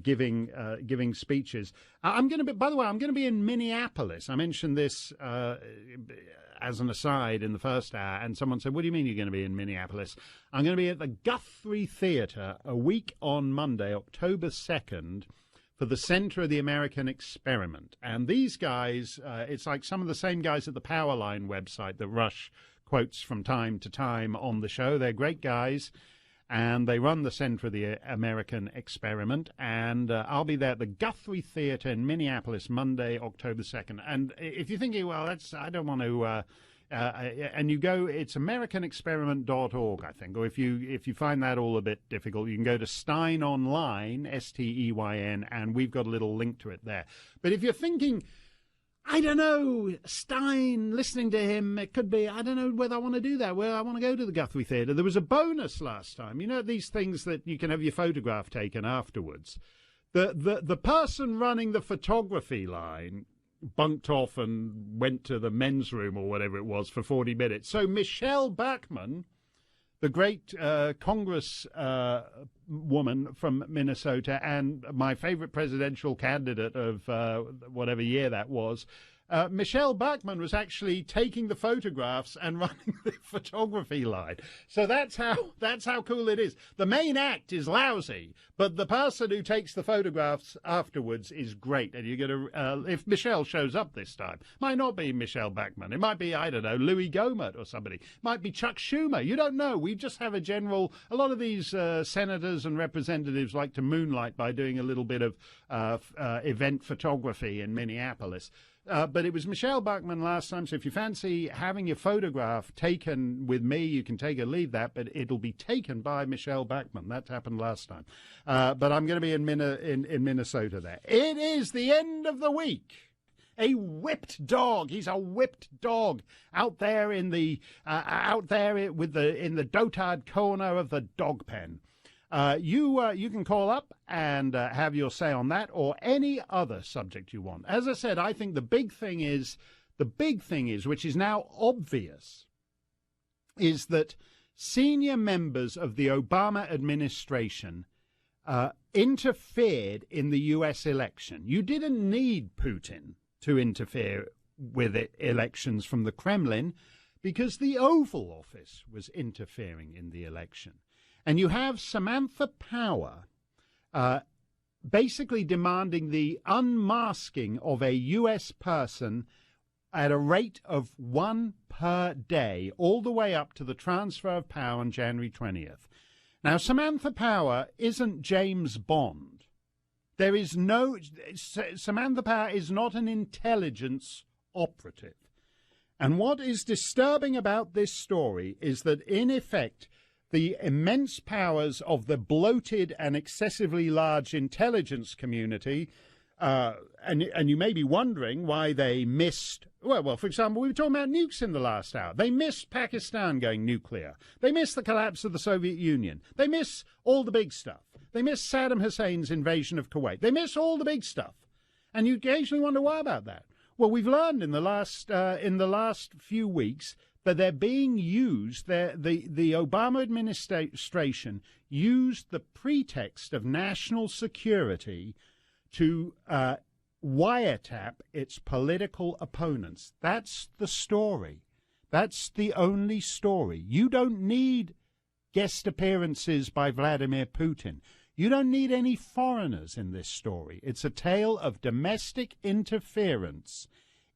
giving speeches. I'm going to be in Minneapolis. I mentioned this as an aside in the first hour, and someone said, "What do you mean you're going to be in Minneapolis?" I'm going to be at the Guthrie Theatre a week on Monday, October 2nd. For the Center of the American Experiment. And these guys, it's like some of the same guys at the Powerline website that Rush quotes from time to time on the show. They're great guys, and they run the Center of the American Experiment. And I'll be there at the Guthrie Theatre in Minneapolis, Monday, October 2nd. And if you're thinking, well, I don't want to... and you go, it's americanexperiment.org, I think, or if you find that all a bit difficult, you can go to Steyn Online, Steyn, and we've got a little link to it there. But if you're thinking, I don't know, Steyn, listening to him, it could be, I don't know whether I want to do that, whether I want to go to the Guthrie Theatre. There was a bonus last time. You know, these things that you can have your photograph taken afterwards. The person running the photography line bunked off and went to the men's room or whatever it was for 40 minutes. So Michelle Bachmann, the great Congress woman from Minnesota and my favorite presidential candidate of whatever year that was, Michelle Bachmann was actually taking the photographs and running the photography line. So that's how cool it is. The main act is lousy, but the person who takes the photographs afterwards is great. And you're going to, if Michelle shows up this time, might not be Michelle Bachmann. It might be, I don't know, Louis Gohmert or somebody. It might be Chuck Schumer. You don't know. We just have a lot of these senators and representatives like to moonlight by doing a little bit of event photography in Minneapolis. But it was Michelle Bachmann last time, so if you fancy having your photograph taken with me, you can take or leave that, but it'll be taken by Michelle Bachmann. That happened last time. But I'm going to be in Minnesota there. It is the end of the week. A whipped dog. He's a whipped dog out there in the dotard corner of the dog pen. You can call up and have your say on that or any other subject you want. As I said, I think the big thing is, which is now obvious, is that senior members of the Obama administration interfered in the U.S. election. You didn't need Putin to interfere with elections from the Kremlin because the Oval Office was interfering in the election. And you have Samantha Power basically demanding the unmasking of a U.S. person at a rate of 1 per day, all the way up to the transfer of power on January 20th. Now, Samantha Power isn't James Bond. Samantha Power is not an intelligence operative. And what is disturbing about this story is that, in effect, the immense powers of the bloated and excessively large intelligence community, and you may be wondering why they missed, well, for example, we were talking about nukes in the last hour. They missed Pakistan going nuclear. They missed the collapse of the Soviet Union. They miss all the big stuff. They miss Saddam Hussein's invasion of Kuwait. They miss all the big stuff. And you occasionally wonder why about that. Well, we've learned in the last few weeks that they're being used. The Obama administration used the pretext of national security to wiretap its political opponents. That's the story. That's the only story. You don't need guest appearances by Vladimir Putin. You don't need any foreigners in this story. It's a tale of domestic interference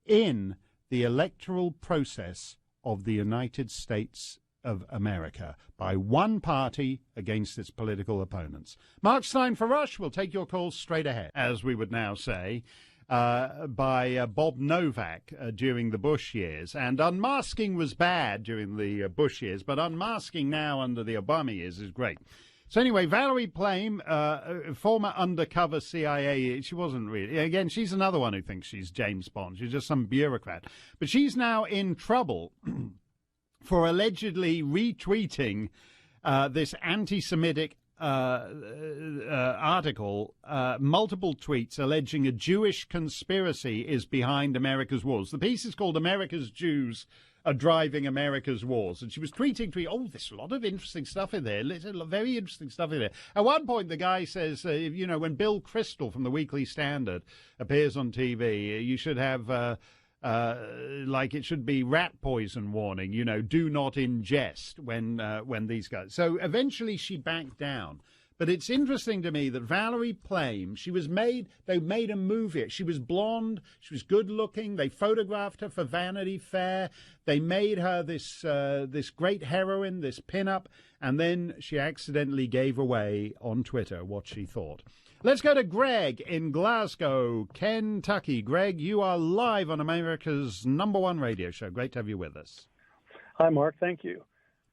in the electoral process of the United States of America by one party against its political opponents. Mark Steyn for Rush will take your calls straight ahead, as we would now say, by Bob Novak during the Bush years. And unmasking was bad during the Bush years, but unmasking now under the Obama years is great. So anyway, Valerie Plame, former undercover CIA, she wasn't really, again, she's another one who thinks she's James Bond. She's just some bureaucrat. But she's now in trouble for allegedly retweeting this anti-Semitic article, multiple tweets alleging a Jewish conspiracy is behind America's wars. The piece is called America's Jews Are Driving America's Wars. And she was tweeting, there's a lot of interesting stuff in there, very interesting stuff in there. At one point, the guy says, when Bill Kristol from the Weekly Standard appears on TV, you should have, it should be rat poison warning, do not ingest when these guys. So eventually she backed down. But it's interesting to me that Valerie Plame, they made a movie. She was blonde, she was good looking. They photographed her for Vanity Fair. They made her this great heroine, this pinup, and then she accidentally gave away on Twitter what she thought. Let's go to Greg in Glasgow, Kentucky. Greg, you are live on America's #1 radio show. Great to have you with us. Hi, Mark. Thank you.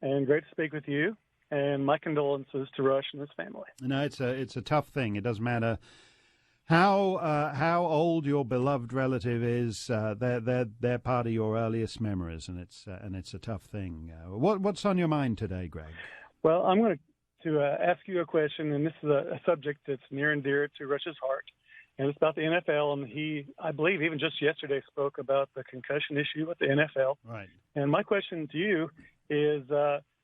And great to speak with you. And my condolences to Rush and his family. No, it's a tough thing. It doesn't matter how old your beloved relative is. They're part of your earliest memories, and it's a tough thing. What's on your mind today, Greg? Well, I'm going to ask you a question, and this is a subject that's near and dear to Rush's heart, and it's about the NFL. And he, I believe, even just yesterday spoke about the concussion issue with the NFL. Right. And my question to you is,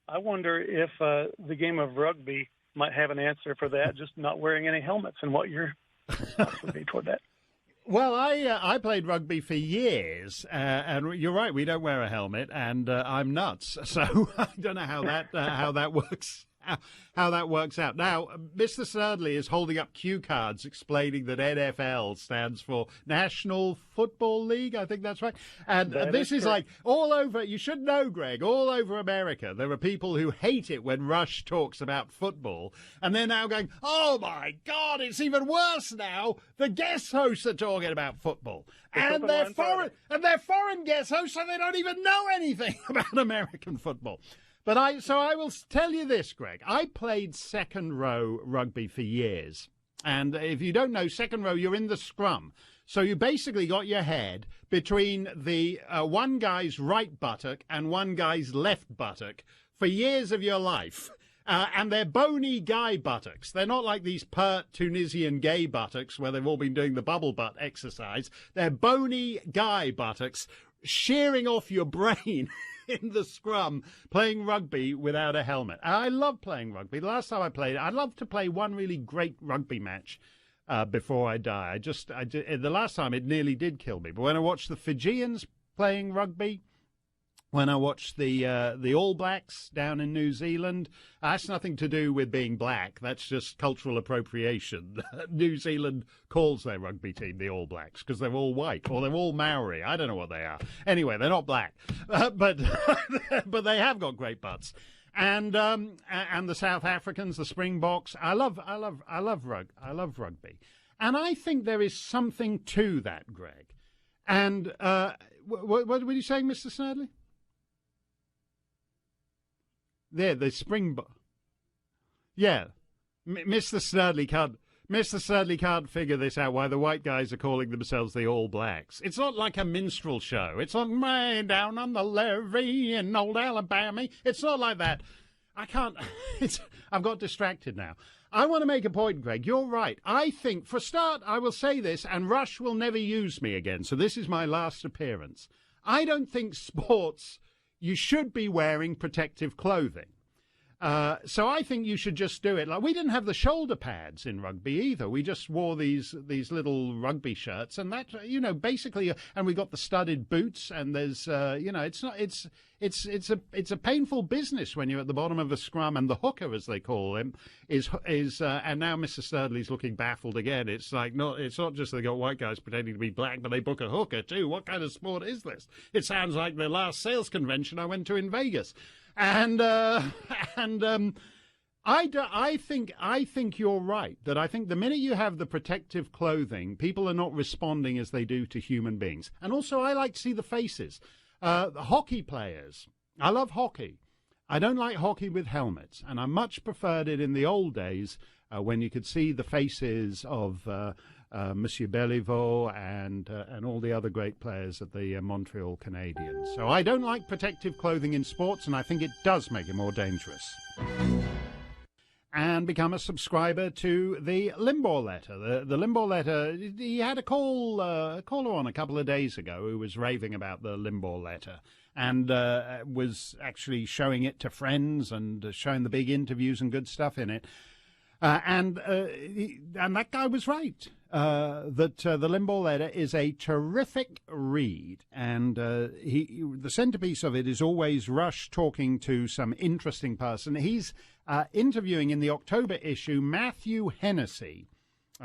I wonder if the game of rugby might have an answer for that, just not wearing any helmets, and what your thoughts would be toward that. Well, I played rugby for years, and you're right, we don't wear a helmet, and I'm nuts, so I don't know how that works. How that works out. Now, Mr. Snerdley is holding up cue cards explaining that NFL stands for National Football League. I think that's right. And this is like all over, you should know, Greg, all over America, there are people who hate it when Rush talks about football. And they're now going, oh, my God, it's even worse now. The guest hosts are talking about football. And they're foreign guest hosts, so they don't even know anything about American football. But I will tell you this, Greg. I played second row rugby for years. And if you don't know, second row, you're in the scrum. So you basically got your head between the one guy's right buttock and one guy's left buttock for years of your life. And they're bony guy buttocks. They're not like these pert Tunisian gay buttocks where they've all been doing the bubble butt exercise. They're bony guy buttocks shearing off your brain in the scrum playing rugby without a helmet. I love playing rugby. The last time I played, I'd love to play one really great rugby match before I die. The last time it nearly did kill me. But when I watched the Fijians playing rugby, when I watched the All Blacks down in New Zealand, that's nothing to do with being black. That's just cultural appropriation. New Zealand calls their rugby team the All Blacks because they're all white or they're all Maori. I don't know what they are. Anyway, they're not black, but they have got great butts. And the South Africans, the Springboks. I love rugby, and I think there is something to that, Greg. And what were you saying, Mr. Snerdley? There, the Springbok. Yeah, Mr. Snerdley can't figure this out. Why the white guys are calling themselves the All Blacks? It's not like a minstrel show. It's not way down on the levee in old Alabama. It's not like that. I can't. I've got distracted now. I want to make a point, Greg. You're right. I think, for a start, I will say this, and Rush will never use me again. So this is my last appearance. I don't think sports. You should be wearing protective clothing. So I think you should just do it. Like, we didn't have the shoulder pads in rugby either. We just wore these little rugby shirts, and that, basically, and we got the studded boots. And there's, it's a painful business when you're at the bottom of a scrum, and the hooker, as they call him, is and now Mr. Snerdley's looking baffled again. It's not just they got white guys pretending to be black, but they book a hooker too. What kind of sport is this? It sounds like the last sales convention I went to in Vegas. I think you're right, that I think the minute you have the protective clothing, people are not responding as they do to human beings. And also, I like to see the faces. The hockey players. I love hockey. I don't like hockey with helmets, and I much preferred it in the old days when you could see the faces of Monsieur Béliveau and all the other great players at the Montreal Canadiens. So I don't like protective clothing in sports, and I think it does make it more dangerous. And become a subscriber to the Limbaugh letter. The Limbaugh letter, he had a caller on a couple of days ago who was raving about the Limbaugh letter and was actually showing it to friends and showing the big interviews and good stuff in it. And that guy was right, that the Limbaugh letter is a terrific read. And the centerpiece of it is always Rush talking to some interesting person. He's interviewing in the October issue Matthew Hennessy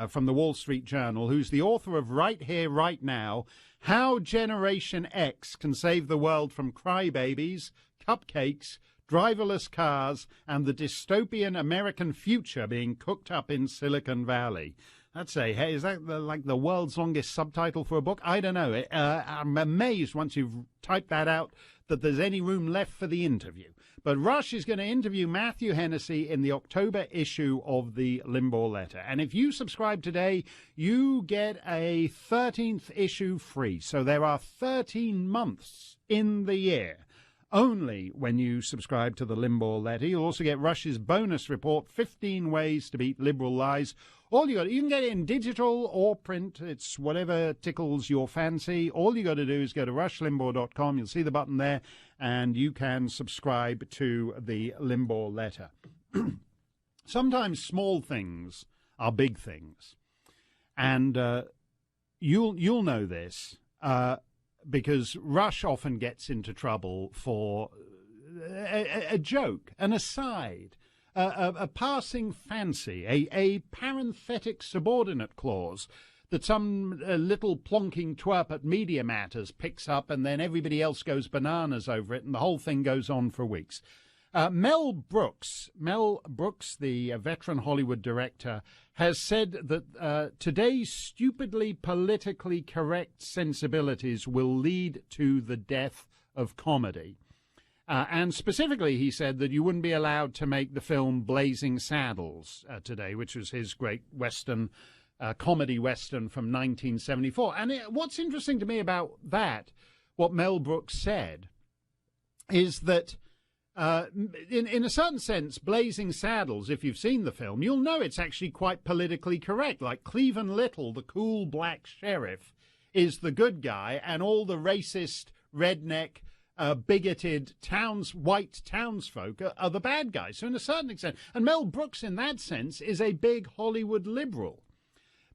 from the Wall Street Journal, who's the author of Right Here, Right Now, How Generation X Can Save the World from Crybabies, Cupcakes, Driverless Cars, and the Dystopian American Future Being Cooked Up in Silicon Valley. Is that like the world's longest subtitle for a book? I don't know. I'm amazed once you've typed that out that there's any room left for the interview. But Rush is going to interview Matthew Hennessy in the October issue of the Limbaugh letter. And if you subscribe today, you get a 13th issue free. So there are 13 months in the year. Only when you subscribe to the Limbaugh letter. You'll also get Rush's bonus report, 15 Ways to Beat Liberal Lies. You can get it in digital or print. It's whatever tickles your fancy. All you got to do is go to rushlimbaugh.com. You'll see the button there, and you can subscribe to the Limbaugh letter. Sometimes small things are big things. And you'll know this. Because Rush often gets into trouble for a joke, an aside, a passing fancy, a parenthetic subordinate clause that some little plonking twerp at Media Matters picks up, and then everybody else goes bananas over it, and the whole thing goes on for weeks. Mel Brooks, the veteran Hollywood director, has said that today's stupidly politically correct sensibilities will lead to the death of comedy. And specifically, he said that you wouldn't be allowed to make the film Blazing Saddles today, which was his great Western, comedy Western from 1974. And what's interesting to me about that, what Mel Brooks said, is that in a certain sense, Blazing Saddles, if you've seen the film, you'll know it's actually quite politically correct. Like Cleveland Little, the cool black sheriff, is the good guy, and all the racist, redneck, bigoted white townsfolk are the bad guys. So in a certain extent, and Mel Brooks in that sense is a big Hollywood liberal,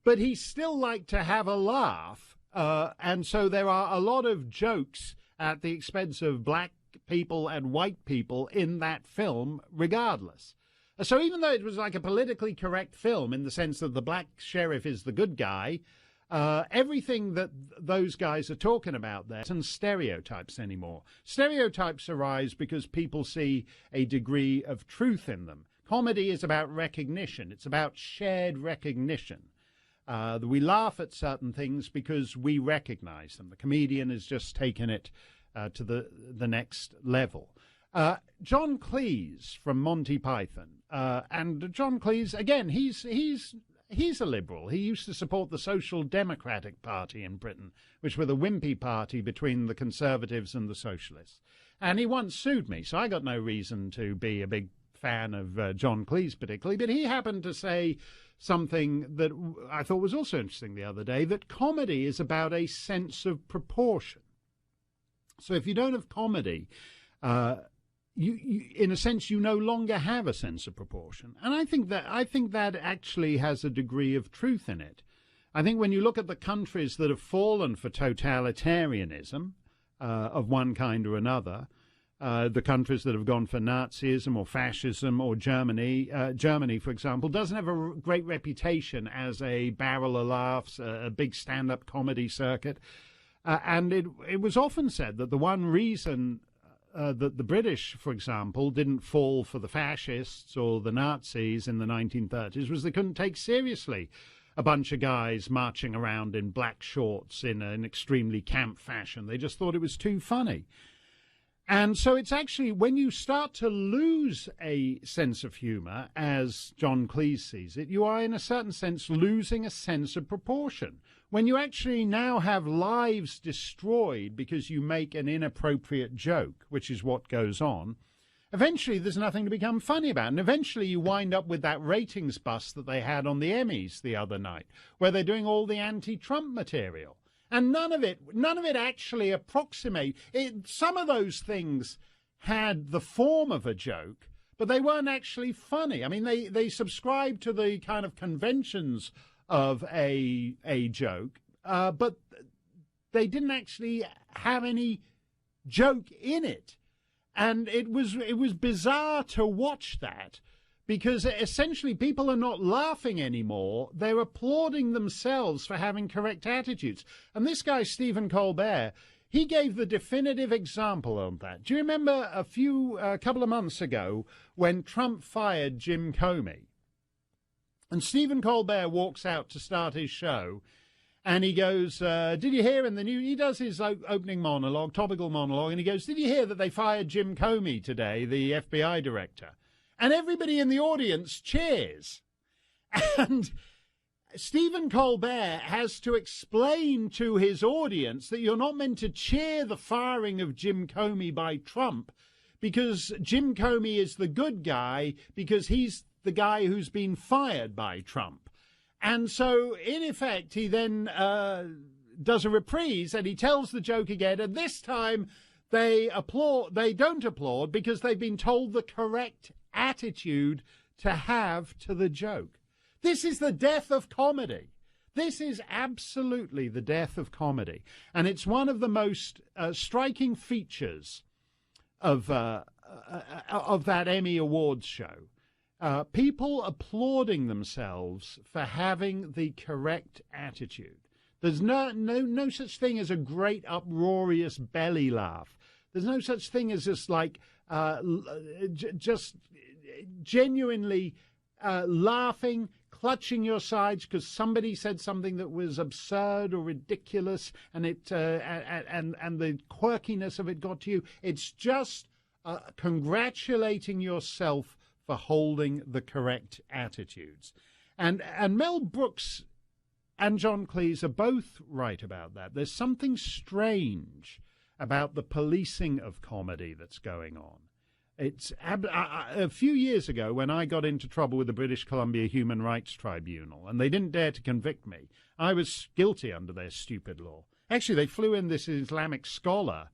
but he still liked to have a laugh. And so there are a lot of jokes at the expense of black people and white people in that film, regardless. So even though it was like a politically correct film in the sense that the black sheriff is the good guy, everything that those guys are talking about there isn't stereotypes anymore. Stereotypes arise because people see a degree of truth in them. Comedy is about recognition. It's about shared recognition. We laugh at certain things because we recognize them. The comedian has just taken it to the next level. John Cleese from Monty Python, and John Cleese, again, he's a liberal. He used to support the Social Democratic Party in Britain, which were the wimpy party between the Conservatives and the Socialists. And he once sued me, so I got no reason to be a big fan of John Cleese particularly, but he happened to say something that I thought was also interesting the other day, that comedy is about a sense of proportion. So if you don't have comedy, you in a sense, you no longer have a sense of proportion. And I think that actually has a degree of truth in it. I think when you look at the countries that have fallen for totalitarianism of one kind or another, the countries that have gone for Nazism or fascism or Germany, for example, doesn't have a great reputation as a barrel of laughs, a big stand-up comedy circuit. And it was often said that the one reason that the British, for example, didn't fall for the fascists or the Nazis in the 1930s was they couldn't take seriously a bunch of guys marching around in black shorts in an extremely camp fashion. They just thought it was too funny. And so it's actually when you start to lose a sense of humor, as John Cleese sees it, you are in a certain sense losing a sense of proportion. When you actually now have lives destroyed because you make an inappropriate joke, which is what goes on, eventually there's nothing to become funny about. And eventually you wind up with that ratings bust that they had on the Emmys the other night, where they're doing all the anti-Trump material. And none of it actually approximate. Some of those things had the form of a joke, but they weren't actually funny. I mean, they subscribed to the kind of conventions of a joke, but they didn't actually have any joke in it. And it was bizarre to watch that, because essentially people are not laughing anymore. They're applauding themselves for having correct attitudes. And this guy, Stephen Colbert, he gave the definitive example of that. Do you remember a couple of months ago when Trump fired Jim Comey? And Stephen Colbert walks out to start his show, and he goes, did you hear in the news? He does his opening monologue, topical monologue, and he goes, did you hear that they fired Jim Comey today, the FBI director? And everybody in the audience cheers. And Stephen Colbert has to explain to his audience that you're not meant to cheer the firing of Jim Comey by Trump, because Jim Comey is the good guy because he's the guy who's been fired by Trump. And so, in effect, he then does a reprise and he tells the joke again. And this time they don't applaud because they've been told the correct attitude to have to the joke. This is the death of comedy. This is absolutely the death of comedy. And it's one of the most striking features of that Emmy Awards show. People applauding themselves for having the correct attitude. There's no such thing as a great uproarious belly laugh. There's no such thing as just like just genuinely laughing, clutching your sides because somebody said something that was absurd or ridiculous, and and the quirkiness of it got to you. It's just congratulating yourself for holding the correct attitudes. And Mel Brooks and John Cleese are both right about that. There's something strange about the policing of comedy that's going on. It's a few years ago when I got into trouble with the British Columbia Human Rights Tribunal, and they didn't dare to convict me. I was guilty under their stupid law. Actually, they flew in this Islamic scholar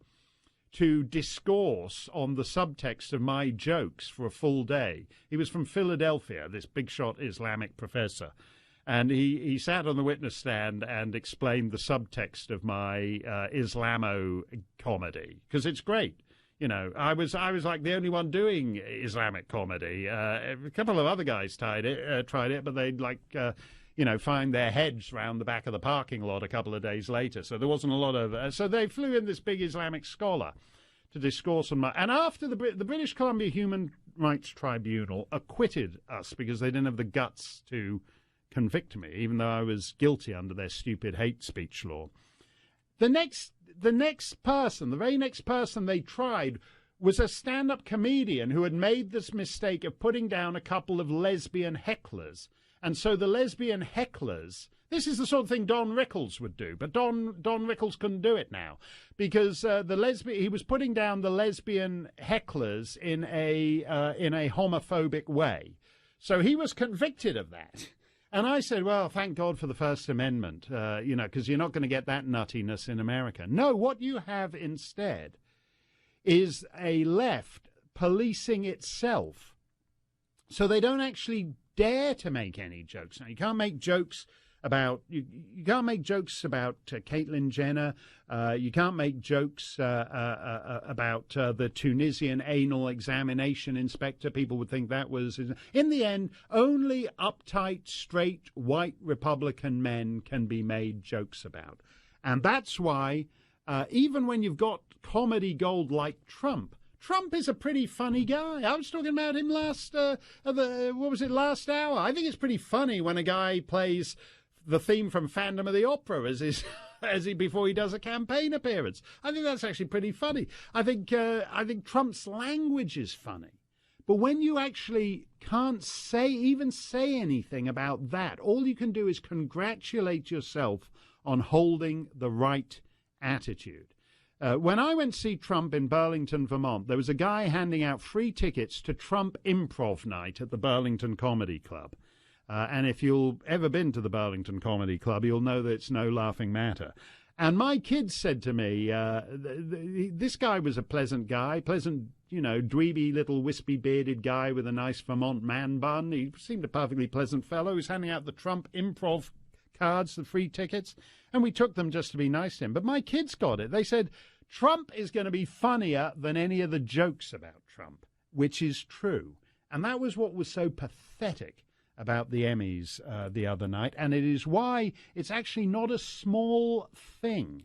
to discourse on the subtext of my jokes for a full day. He was from Philadelphia, this big-shot Islamic professor. And he sat on the witness stand and explained the subtext of my Islamo comedy, because it's great. You know, I was like the only one doing Islamic comedy. A couple of other guys tried it, but they'd find their heads round the back of the parking lot a couple of days later. So there wasn't a lot of. So they flew in this big Islamic scholar to discourse on my. And after the British Columbia Human Rights Tribunal acquitted us because they didn't have the guts to convict me, even though I was guilty under their stupid hate speech law. The very next person they tried was a stand-up comedian who had made this mistake of putting down a couple of lesbian hecklers. And so the lesbian hecklers, this is the sort of thing Don Rickles would do, but Don Rickles couldn't do it now because he was putting down the lesbian hecklers in a homophobic way. So he was convicted of that. And I said, well, thank God for the First Amendment, because you're not going to get that nuttiness in America. No, what you have instead is a left policing itself. So they don't actually dare to make any jokes. Now, you can't make jokes about Caitlyn Jenner. You can't make jokes about the Tunisian anal examination inspector. People would think that was, in the end, only uptight, straight, white Republican men can be made jokes about. And that's why, even when you've got comedy gold like Trump is a pretty funny guy. I was talking about him last hour. I think it's pretty funny when a guy plays the theme from Phantom of the Opera before he does a campaign appearance. I think that's actually pretty funny. I think Trump's language is funny. But when you actually can't say anything about that, all you can do is congratulate yourself on holding the right attitude. When I went to see Trump in Burlington, Vermont, there was a guy handing out free tickets to Trump Improv Night at the Burlington Comedy Club. And if you've ever been to the Burlington Comedy Club, you'll know that it's no laughing matter. And my kids said to me, this guy was a pleasant guy, dweeby little wispy-bearded guy with a nice Vermont man bun. He seemed a perfectly pleasant fellow. He was handing out the Trump Improv cards, the free tickets, and we took them just to be nice to him. But my kids got it. They said, Trump is going to be funnier than any of the jokes about Trump, which is true. And that was what was so pathetic about the Emmys the other night, and it is why it's actually not a small thing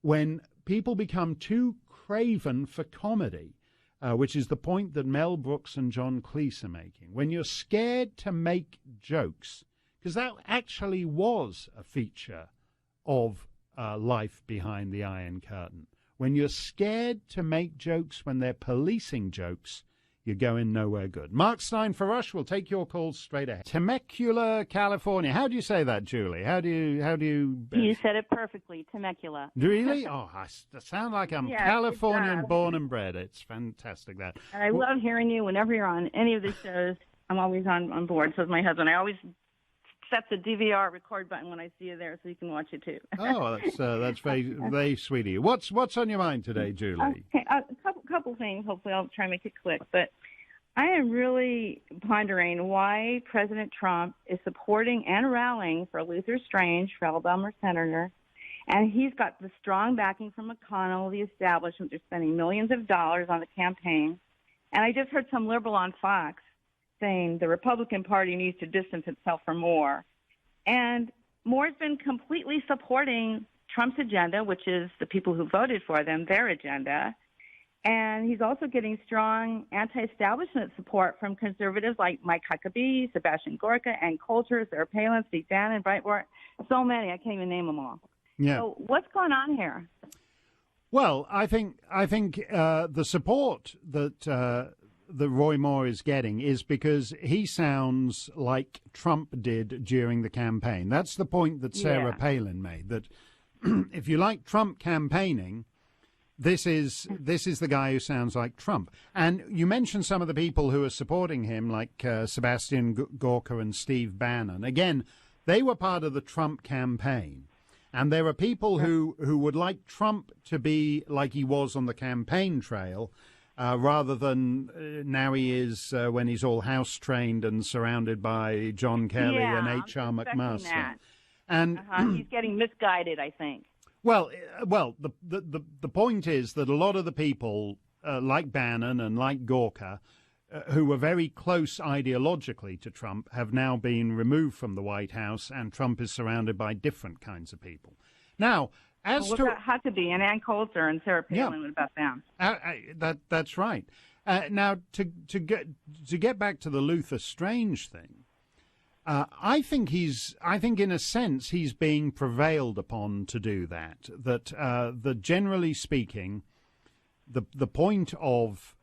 when people become too craven for comedy, which is the point that Mel Brooks and John Cleese are making. When you're scared to make jokes, because that actually was a feature of life behind the Iron Curtain. When you're scared to make jokes when they're policing jokes, you're going nowhere good. Mark Steyn for Rush will take your calls straight ahead. Temecula, California. How do you say that, Julie? How do you? You said it perfectly. Temecula. Really? Oh, I sound like I'm Californian born and bred. It's fantastic that. And I love hearing you whenever you're on any of the shows. I'm always on board. So is my husband. I always set the DVR record button when I see you there, so you can watch it too. Oh, that's very very sweet of you. What's on your mind today, Julie? Okay, a couple things. Hopefully, I'll try and make it quick. But I am really pondering why President Trump is supporting and rallying for Luther Strange for Alabama senator, and he's got the strong backing from McConnell, the establishment. They're spending millions of dollars on the campaign, and I just heard some liberal on Fox saying the Republican Party needs to distance itself from Moore. And Moore's been completely supporting Trump's agenda, which is the people who voted for them, their agenda. And he's also getting strong anti-establishment support from conservatives like Mike Huckabee, Sebastian Gorka, Ann Coulter, Sarah Palin, Steve Bannon, Breitbart, so many, I can't even name them all. Yeah. So what's going on here? Well, I think the support that Roy Moore is getting is because he sounds like Trump did during the campaign. That's the point that Sarah Palin made, that if you like Trump campaigning, this is the guy who sounds like Trump. And you mentioned some of the people who are supporting him, like Sebastian Gorka and Steve Bannon. Again, they were part of the Trump campaign. And there are people who would like Trump to be like he was on the campaign trail, rather than now he is when he's all house trained and surrounded by John Kelly and H.R. McMaster. And he's getting misguided, I think. Well, the point is that a lot of the people like Bannon and like Gorka, who were very close ideologically to Trump, have now been removed from the White House, and Trump is surrounded by different kinds of people. Now, as to Huckabee and Ann Coulter and Sarah Palin, what about them? That's right. Now, to get back to the Luther Strange thing, I think in a sense he's being prevailed upon to do that. That generally speaking, the point of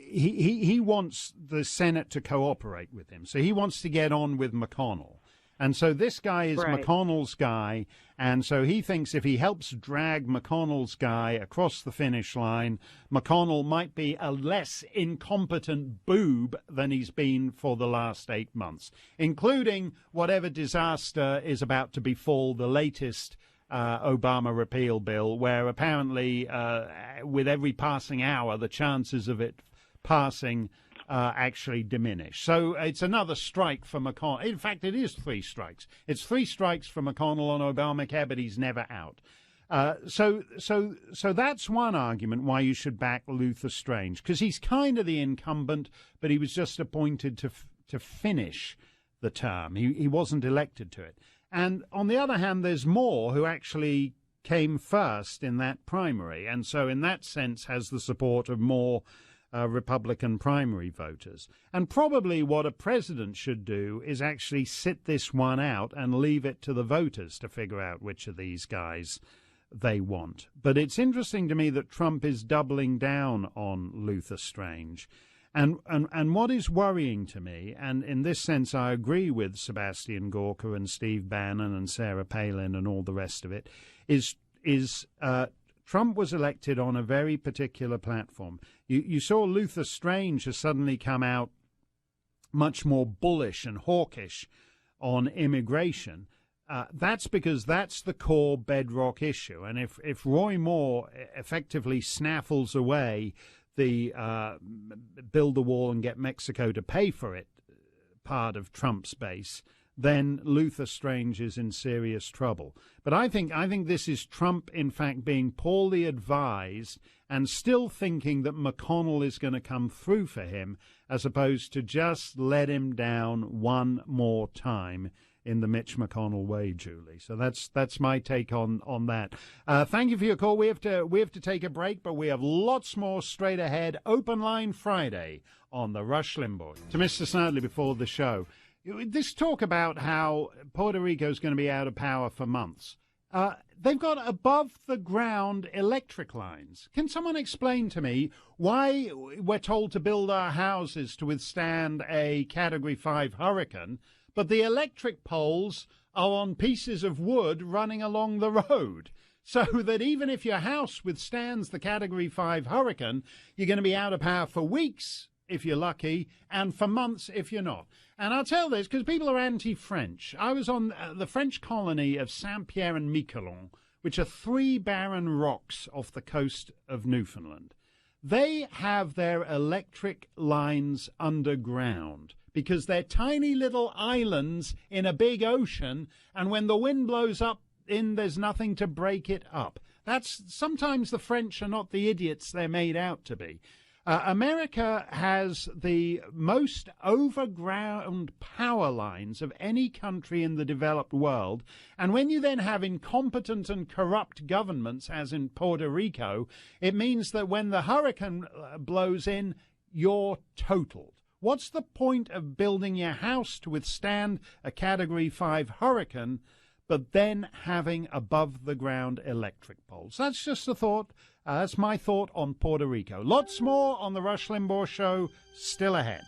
he wants the Senate to cooperate with him. So he wants to get on with McConnell. And so this guy is McConnell's guy, and so he thinks if he helps drag McConnell's guy across the finish line, McConnell might be a less incompetent boob than he's been for the last 8 months, including whatever disaster is about to befall the latest Obama repeal bill, where apparently with every passing hour, the chances of it passing actually diminish. So it's another strike for McConnell. In fact, it is 3 strikes. It's 3 strikes for McConnell on Obamacare, but he's never out. So that's one argument why you should back Luther Strange, because he's kind of the incumbent, but he was just appointed to finish the term. He wasn't elected to it. And on the other hand, there's Moore, who actually came first in that primary, and so in that sense has the support of more Republican primary voters. And probably what a president should do is actually sit this one out and leave it to the voters to figure out which of these guys they want. But it's interesting to me that Trump is doubling down on Luther Strange. And what is worrying to me, and in this sense I agree with Sebastian Gorka and Steve Bannon and Sarah Palin and all the rest of it, is Trump was elected on a very particular platform. You saw Luther Strange has suddenly come out much more bullish and hawkish on immigration. That's because that's the core bedrock issue. And if Roy Moore effectively snaffles away the build the wall and get Mexico to pay for it part of Trump's base, then Luther Strange is in serious trouble. But I think this is Trump, in fact, being poorly advised and still thinking that McConnell is going to come through for him, as opposed to just let him down one more time in the Mitch McConnell way, Julie. So that's my take on that. Thank you for your call. We have to take a break, but we have lots more straight ahead. Open Line Friday on the Rush Limbaugh. To Mr. Snerdley before the show, this talk about how Puerto Rico is going to be out of power for months. They've got above-the-ground electric lines. Can someone explain to me why we're told to build our houses to withstand a Category 5 hurricane, but the electric poles are on pieces of wood running along the road? So that even if your house withstands the Category 5 hurricane, you're going to be out of power for weeks, if you're lucky, and for months if you're not. And I'll tell this because people are anti-French. I was on the French colony of Saint-Pierre and Miquelon, which are 3 barren rocks off the coast of Newfoundland. They have their electric lines underground because they're tiny little islands in a big ocean, and when the wind blows up there's nothing to break it up. Sometimes the French are not the idiots they're made out to be. America has the most overground power lines of any country in the developed world. And when you then have incompetent and corrupt governments, as in Puerto Rico, it means that when the hurricane blows in, you're totaled. What's the point of building your house to withstand a Category 5 hurricane, but then having above-the-ground electric poles? That's just a thought. That's my thought on Puerto Rico. Lots more on the Rush Limbaugh Show still ahead.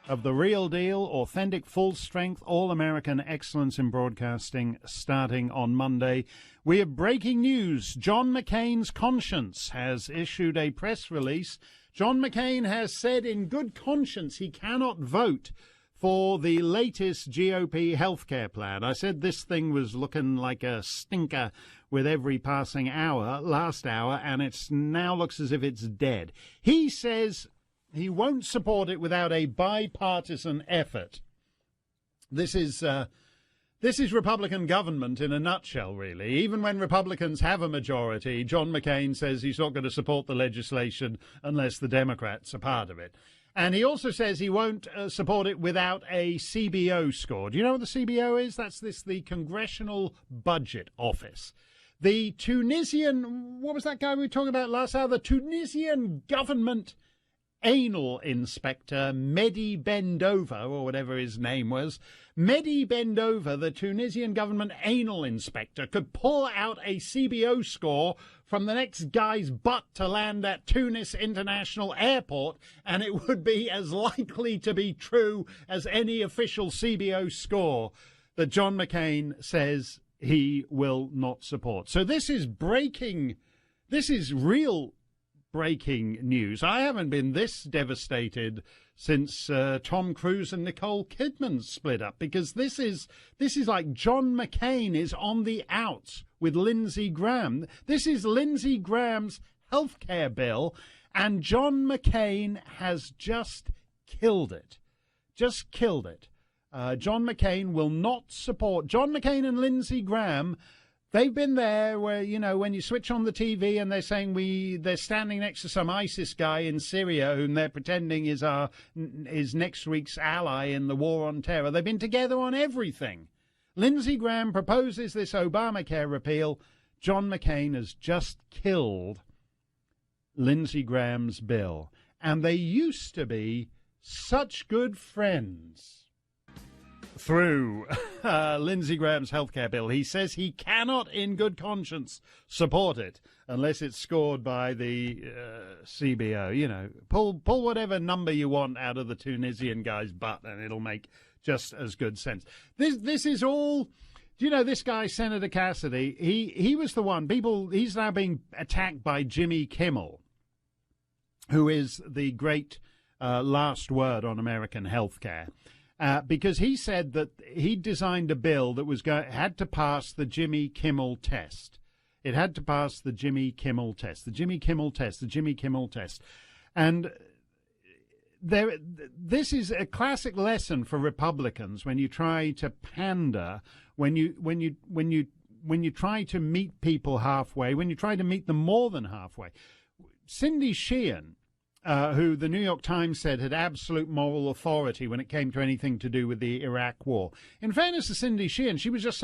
Of the real deal, authentic, full-strength, all-American excellence in broadcasting starting on Monday. We have breaking news. John McCain's conscience has issued a press release. John McCain has said in good conscience he cannot vote for the latest GOP healthcare plan. I said this thing was looking like a stinker with every passing hour, last hour, and it now looks as if it's dead. He says he won't support it without a bipartisan effort. This is Republican government in a nutshell, really. Even when Republicans have a majority, John McCain says he's not going to support the legislation unless the Democrats are part of it. And he also says he won't support it without a CBO score. Do you know what the CBO is? That's the Congressional Budget Office. The Tunisian, what was that guy we were talking about last hour? The Tunisian government anal inspector, Mehdi Bendover, or whatever his name was. Mehdi Bendover, the Tunisian government anal inspector, could pull out a CBO score from the next guy's butt to land at Tunis International Airport, and it would be as likely to be true as any official CBO score that John McCain says he will not support. So this is real breaking news. I haven't been this devastated since Tom Cruise and Nicole Kidman split up, because this is like John McCain is on the outs with Lindsey Graham. This is Lindsey Graham's healthcare bill, and John McCain has just killed it. Just killed it. John McCain will not support. John McCain and Lindsey Graham, they've been there where, you know, when you switch on the TV and they're saying they're standing next to some ISIS guy in Syria whom they're pretending is next week's ally in the war on terror. They've been together on everything. Lindsey Graham proposes this Obamacare repeal. John McCain has just killed Lindsey Graham's bill. And they used to be such good friends. Through Lindsey Graham's healthcare bill, he says he cannot, in good conscience, support it unless it's scored by the CBO. You know, pull whatever number you want out of the Tunisian guy's butt, and it'll make just as good sense. This is all. Do you know this guy, Senator Cassidy? He was the one. He's now being attacked by Jimmy Kimmel, who is the great last word on American healthcare. Because he said that he designed a bill that had to pass the Jimmy Kimmel test. It had to pass the Jimmy Kimmel test, the Jimmy Kimmel test, the Jimmy Kimmel test. And this is a classic lesson for Republicans when you try to pander, when you try to meet people halfway, when you try to meet them more than halfway. Cindy Sheehan, who the New York Times said had absolute moral authority when it came to anything to do with the Iraq war. In fairness to Cindy Sheehan, she was just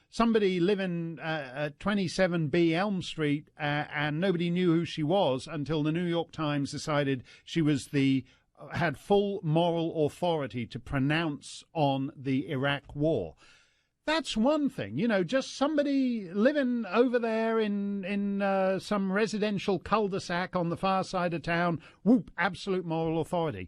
somebody living at 27B Elm Street, and nobody knew who she was until the New York Times decided she had full moral authority to pronounce on the Iraq war. That's one thing, you know, just somebody living over there in some residential cul-de-sac on the far side of town, whoop, absolute moral authority.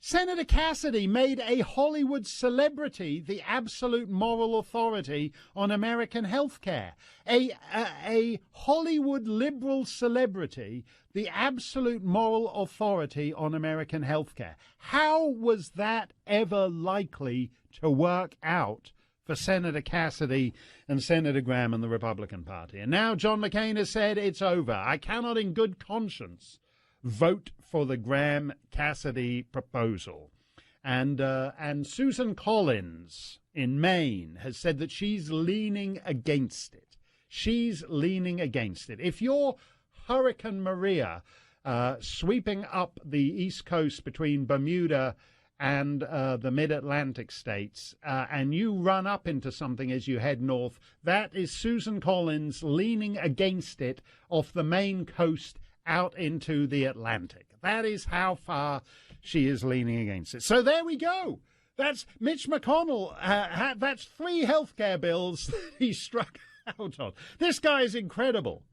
Senator Cassidy made a Hollywood celebrity the absolute moral authority on American health care. A Hollywood liberal celebrity, the absolute moral authority on American health care. How was that ever likely to work out for Senator Cassidy and Senator Graham and the Republican Party? And now John McCain has said it's over. I cannot in good conscience vote for the Graham-Cassidy proposal. And Susan Collins in Maine has said that she's leaning against it. She's leaning against it. If you're Hurricane Maria sweeping up the East Coast between Bermuda and the mid-Atlantic states, and you run up into something as you head north, that is Susan Collins leaning against it off the Maine coast out into the Atlantic. That is how far she is leaning against it. So there we go. That's Mitch McConnell. That's 3 healthcare bills that he struck out on. This guy is incredible.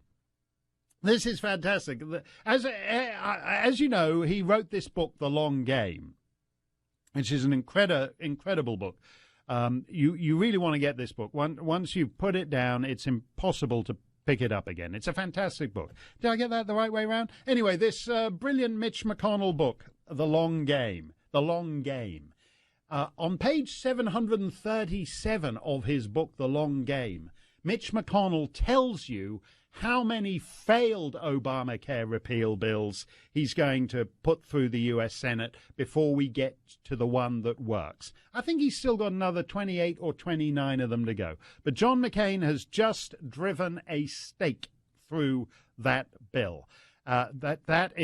This is fantastic. As you know, he wrote this book, The Long Game, which is an incredible book. You really want to get this book. Once you've put it down, it's impossible to pick it up again. It's a fantastic book. Did I get that the right way around? Anyway, this brilliant Mitch McConnell book, The Long Game. The Long Game. On page 737 of his book, The Long Game, Mitch McConnell tells you how many failed Obamacare repeal bills he's going to put through the U.S. Senate before we get to the one that works. I think he's still got another 28 or 29 of them to go. But John McCain has just driven a stake through that bill. That's John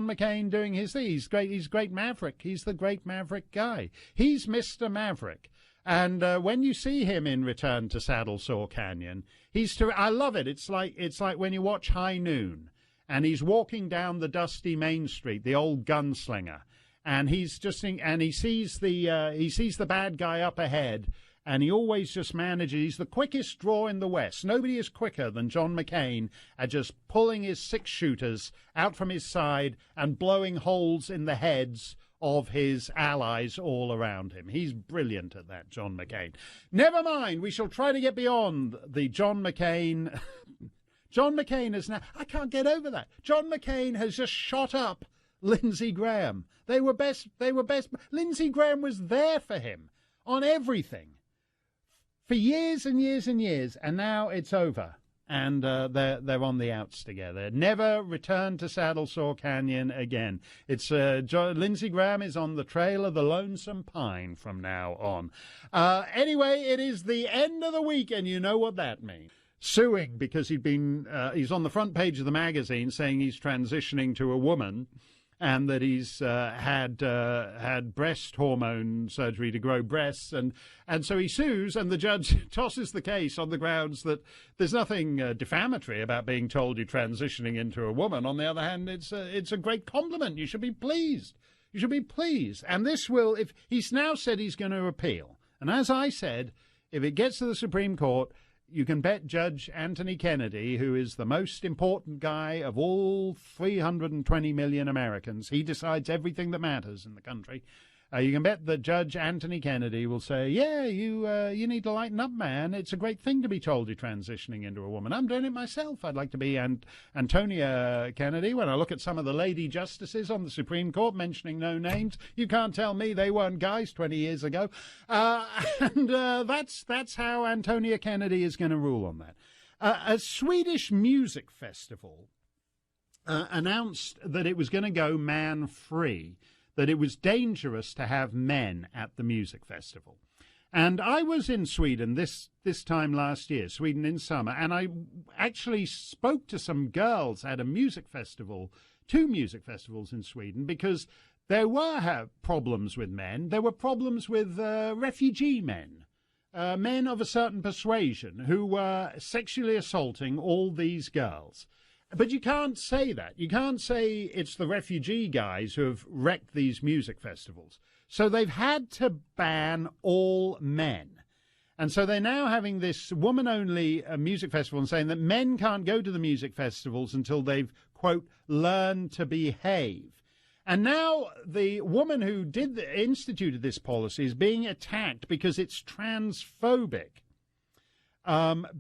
McCain doing his thing. He's great. He's great maverick. He's the great maverick guy. He's Mr. Maverick. And when you see him in Return to Saddle-Sore Canyon, I love it. It's like when you watch High Noon, and he's walking down the dusty Main Street, the old gunslinger, and he sees the bad guy up ahead, and he always just manages. He's the quickest draw in the West. Nobody is quicker than John McCain at just pulling his six-shooters out from his side and blowing holes in the heads of his allies all around him. He's brilliant at that, John McCain. Never mind, we shall try to get beyond the John McCain. John McCain is now, I can't get over that. John McCain has just shot up Lindsey Graham. They were best. Lindsey Graham was there for him on everything for years and years and years, and now it's over. And they're on the outs together. Never return to Saddle-Sore Canyon again. It's Lindsey Graham is on the trail of the Lonesome Pine from now on. Anyway, it is the end of the week, and you know what that means. Suing because he's on the front page of the magazine saying he's transitioning to a woman, and that he's had breast hormone surgery to grow breasts, and so he sues, and the judge tosses the case on the grounds that there's nothing defamatory about being told you're transitioning into a woman. On the other hand, it's a great compliment. You should be pleased. You should be pleased. And this will, if he's now said he's going to appeal, and as I said, if it gets to the Supreme Court, you can bet Judge Anthony Kennedy, who is the most important guy of all 320 million Americans, he decides everything that matters in the country. You can bet that Judge Anthony Kennedy will say, yeah, you need to lighten up, man. It's a great thing to be told you're transitioning into a woman. I'm doing it myself. I'd like to be Antonia Kennedy. When I look at some of the lady justices on the Supreme Court, mentioning no names, you can't tell me they weren't guys 20 years ago. That's how Antonia Kennedy is going to rule on that. A Swedish music festival announced that it was going to go man-free, that it was dangerous to have men at the music festival. And I was in Sweden this time last year, Sweden in summer, and I actually spoke to some girls at a music festival, 2 music festivals in Sweden, because there were problems with men. There were problems with refugee men, men of a certain persuasion who were sexually assaulting all these girls. But you can't say that. You can't say it's the refugee guys who have wrecked these music festivals. So they've had to ban all men. And so they're now having this woman-only music festival and saying that men can't go to the music festivals until they've, quote, learned to behave. And now the woman who instituted this policy is being attacked because it's transphobic,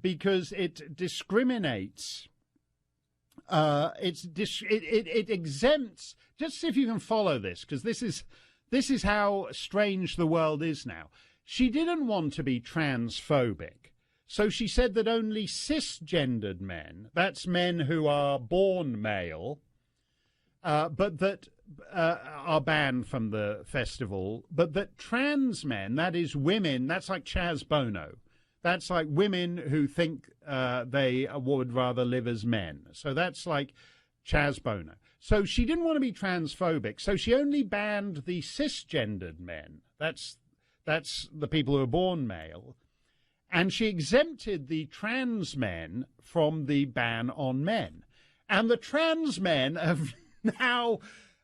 because it discriminates. It exempts. Just see if you can follow this, because this is how strange the world is now. She didn't want to be transphobic, so she said that only cisgendered men, that's men who are born male, but that are banned from the festival, but that trans men, that is women, that's like Chaz Bono. That's like women who think they would rather live as men. So that's like Chaz Bono. So she didn't want to be transphobic, so she only banned the cisgendered men. That's the people who are born male. And she exempted the trans men from the ban on men. And the trans men have now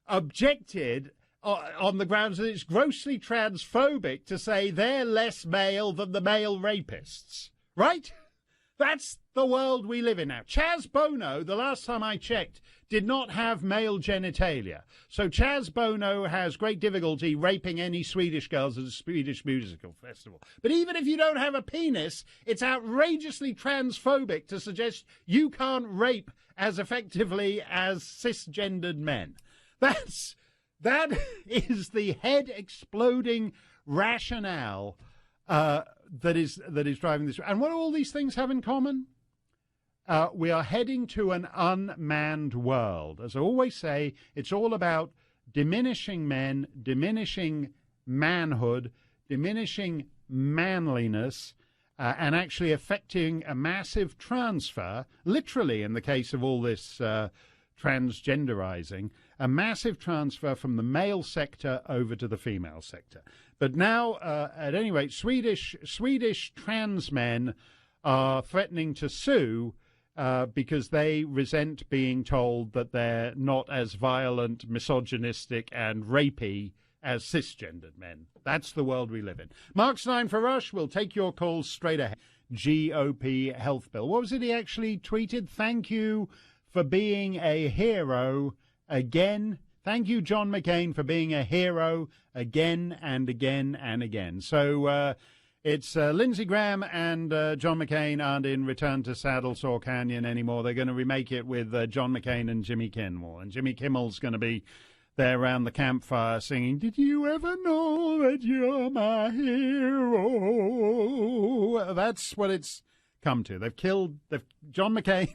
objected on the grounds that it's grossly transphobic to say they're less male than the male rapists. Right? That's the world we live in now. Chaz Bono, the last time I checked, did not have male genitalia. So Chaz Bono has great difficulty raping any Swedish girls at a Swedish musical festival. But even if you don't have a penis, it's outrageously transphobic to suggest you can't rape as effectively as cisgendered men. That is the head-exploding rationale that is driving this. And what do all these things have in common? We are heading to an unmanned world. As I always say, it's all about diminishing men, diminishing manhood, diminishing manliness, and actually affecting a massive transfer, literally in the case of all this transgenderizing, a massive transfer from the male sector over to the female sector. But now, at any rate, Swedish trans men are threatening to sue because they resent being told that they're not as violent, misogynistic, and rapey as cisgendered men. That's the world we live in. Mark Steyn for Rush. We'll take your calls straight ahead. GOP health bill. What was it he actually tweeted? Thank you for being a hero again. Thank you, John McCain, for being a hero again and again and again. So it's Lindsey Graham and John McCain aren't in Return to Saddle Sore Canyon anymore. They're going to remake it with John McCain and Jimmy Kimmel. And Jimmy Kimmel's going to be there around the campfire singing, "Did you ever know that you're my hero?" That's what it's come to. John McCain.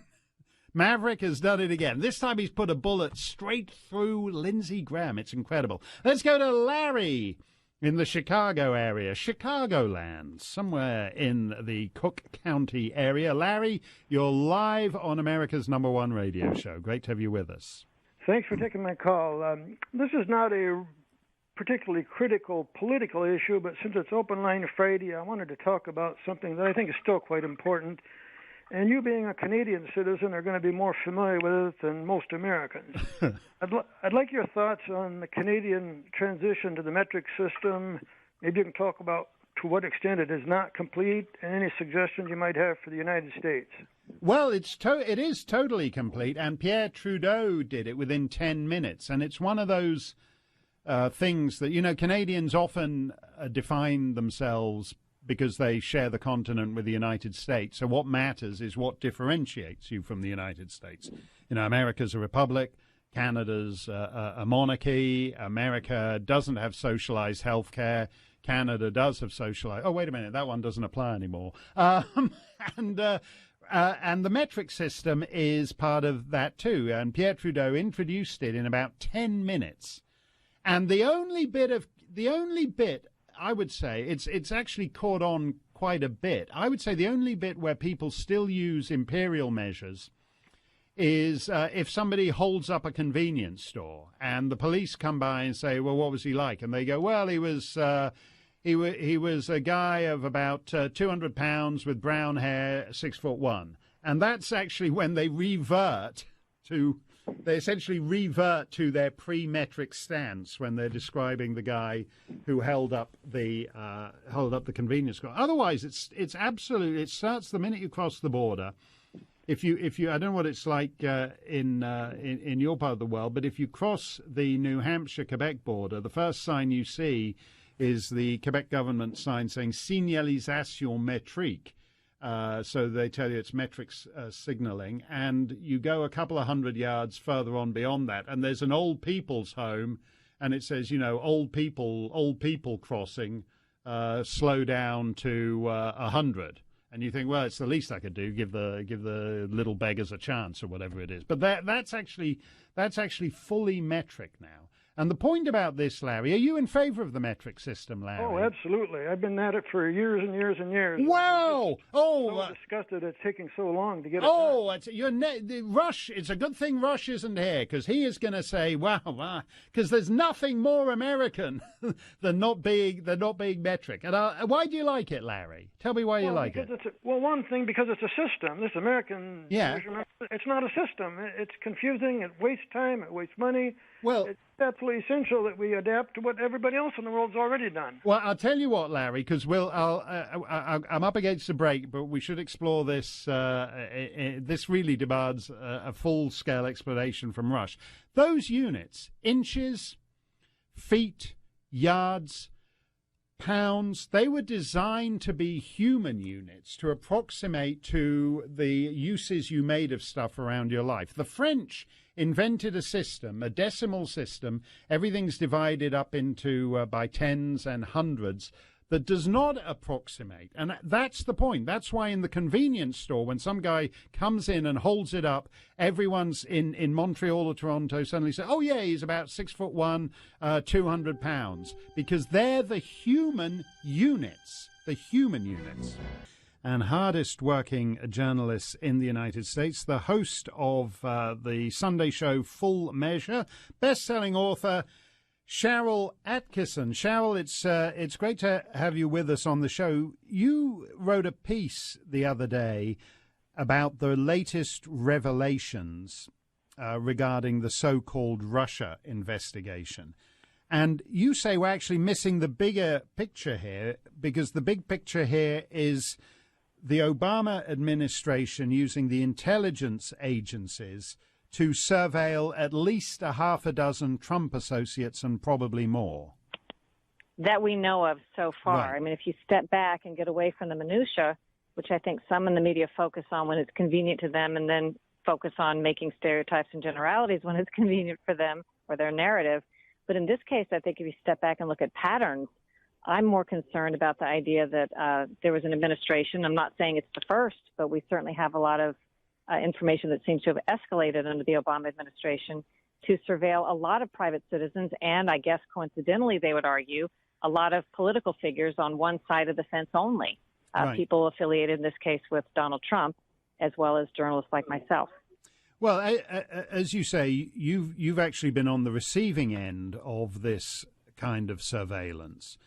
Maverick has done it again. This time he's put a bullet straight through Lindsey Graham. It's incredible. Let's go to Larry in the Chicago area, Chicagoland, somewhere in the Cook County area. Larry, you're live on America's #1 radio show. Great to have you with us. Thanks for taking my call. This is not a particularly critical political issue, but since it's Open Line Friday, I wanted to talk about something that I think is still quite important. And you being a Canadian citizen are going to be more familiar with it than most Americans. I'd like your thoughts on the Canadian transition to the metric system. Maybe you can talk about to what extent it is not complete, and any suggestions you might have for the United States. Well, it is totally complete, and Pierre Trudeau did it within 10 minutes. And it's one of those things that, Canadians often define themselves because they share the continent with the United States. So what matters is what differentiates you from the United States. America's a republic. Canada's a monarchy. America doesn't have socialized health care. Canada does have socialized. Oh, wait a minute. That one doesn't apply anymore. And the metric system is part of that too. And Pierre Trudeau introduced it in about 10 minutes. And the only bit I would say it's actually caught on quite a bit. I would say the only bit where people still use imperial measures is if somebody holds up a convenience store and the police come by and say, "Well, what was he like?" And they go, "Well, he was a guy of about 200 pounds with brown hair, 6'1". And that's actually when they essentially revert to their pre-metric stance when they're describing the guy who held up the convenience store. Otherwise, it's absolute. It starts the minute you cross the border. If you, I don't know what it's like in your part of the world, but if you cross the New Hampshire-Quebec border, the first sign you see is the Quebec government sign saying "Signalisation métrique." So they tell you it's metrics signaling, and you go a couple of hundred yards further on beyond that, and there's an old people's home, and it says, old people crossing, slow down to 100. And you think, well, it's the least I could do, give the little beggars a chance or whatever it is. But that's actually fully metric now. And the point about this, Larry, are you in favor of the metric system, Larry? Oh, absolutely. I've been at it for years and years and years. Wow! So disgusted it's taking so long to get it done. Rush. It's a good thing Rush isn't here, because he is going to say, "Wow," because there's nothing more American than not being metric. And why do you like it, Larry? Tell me why you like it. One thing, because it's a system. This American measurement, it's not a system. It's confusing. It wastes time. It wastes money. Well, it's absolutely essential that we adapt to what everybody else in the world's already done. Well, I'll tell you what, Larry, because I'm up against the break, but we should explore this. This really demands a full-scale explanation from Rush. Those units, inches, feet, yards, pounds. They were designed to be human units, to approximate to the uses you made of stuff around your life. The French invented a system, a decimal system. Everything's divided up into by tens and hundreds, that does not approximate. And that's the point. That's why in the convenience store, when some guy comes in and holds it up, everyone's in Montreal or Toronto suddenly say, oh, yeah, he's about 6'1", 200 pounds, because they're the human units, And hardest working journalists in the United States, the host of the Sunday show Full Measure, best-selling author, Sharyl Attkisson. Sharyl, it's great to have you with us on the show. You wrote a piece the other day about the latest revelations regarding the so-called Russia investigation. And you say we're actually missing the bigger picture here, because the big picture here is the Obama administration using the intelligence agencies to surveil at least a half a dozen Trump associates and probably more. That we know of so far. Right. I mean, if you step back and get away from the minutia, which I think some in the media focus on when it's convenient to them, and then focus on making stereotypes and generalities when it's convenient for them or their narrative. But in this case, I think if you step back and look at patterns, I'm more concerned about the idea that there was an administration. I'm not saying it's the first, but we certainly have a lot of information that seems to have escalated under the Obama administration to surveil a lot of private citizens, and I guess coincidentally, they would argue, a lot of political figures on one side of the fence only, right. People affiliated in this case with Donald Trump, as well as journalists like myself. Well, as you say, you've actually been on the receiving end of this kind of surveillance.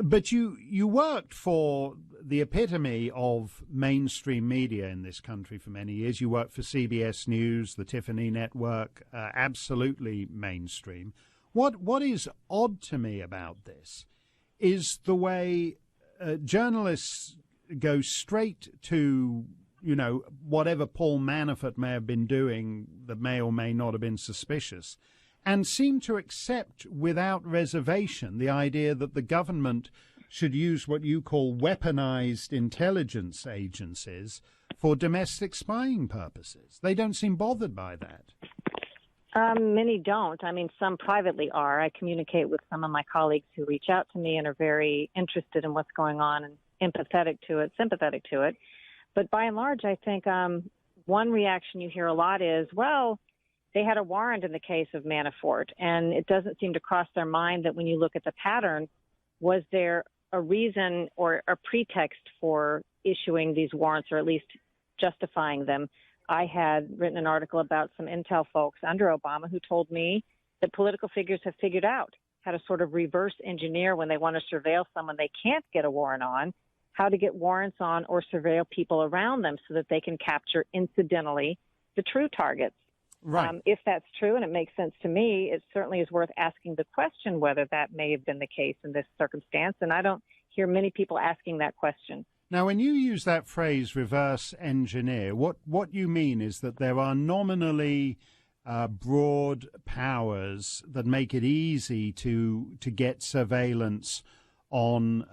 But you worked for the epitome of mainstream media in this country for many years. You worked for CBS News, the Tiffany Network, absolutely mainstream. What is odd to me about this is the way journalists go straight to, whatever Paul Manafort may have been doing that may or may not have been suspicious, and seem to accept without reservation the idea that the government should use what you call weaponized intelligence agencies for domestic spying purposes. They don't seem bothered by that. Many don't. I mean, some privately are. I communicate with some of my colleagues who reach out to me and are very interested in what's going on and sympathetic to it. But by and large, I think one reaction you hear a lot is, well, they had a warrant in the case of Manafort, and it doesn't seem to cross their mind that when you look at the pattern, was there a reason or a pretext for issuing these warrants, or at least justifying them? I had written an article about some intel folks under Obama who told me that political figures have figured out how to sort of reverse engineer when they want to surveil someone they can't get a warrant on, how to get warrants on or surveil people around them so that they can capture incidentally the true targets. Right. If that's true, and it makes sense to me, it certainly is worth asking the question whether that may have been the case in this circumstance. And I don't hear many people asking that question. Now, when you use that phrase, reverse engineer, what you mean is that there are nominally broad powers that make it easy to get surveillance on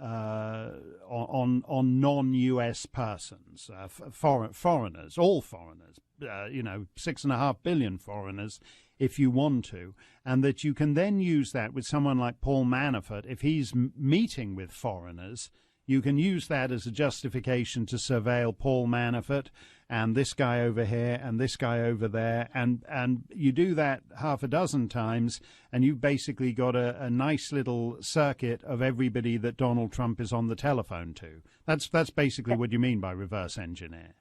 non-U.S. persons, foreigners, all foreigners, 6.5 billion foreigners, if you want to, and that you can then use that with someone like Paul Manafort. If he's meeting with foreigners, you can use that as a justification to surveil Paul Manafort and this guy over here and this guy over there. And you do that half a dozen times, and you've basically got a nice little circuit of everybody that Donald Trump is on the telephone to. That's basically what you mean by reverse engineer.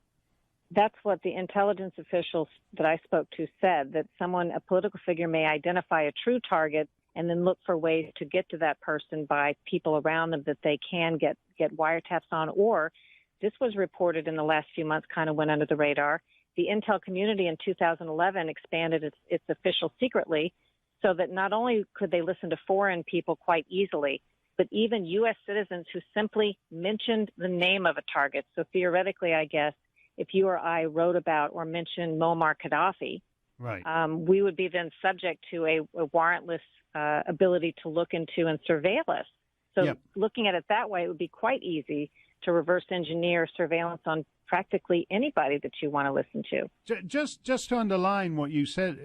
That's what the intelligence officials that I spoke to said, that a political figure may identify a true target and then look for ways to get to that person by people around them that they can get wiretaps on. Or this was reported in the last few months, kind of went under the radar. The intel community in 2011 expanded its officials secretly so that not only could they listen to foreign people quite easily, but even U.S. citizens who simply mentioned the name of a target. So theoretically, I guess, if you or I wrote about or mentioned Muammar Gaddafi, right, we would be then subject to a warrantless ability to look into and surveil us. So looking at it that way, it would be quite easy to reverse engineer surveillance on practically anybody that you want to listen to. Just to underline what you said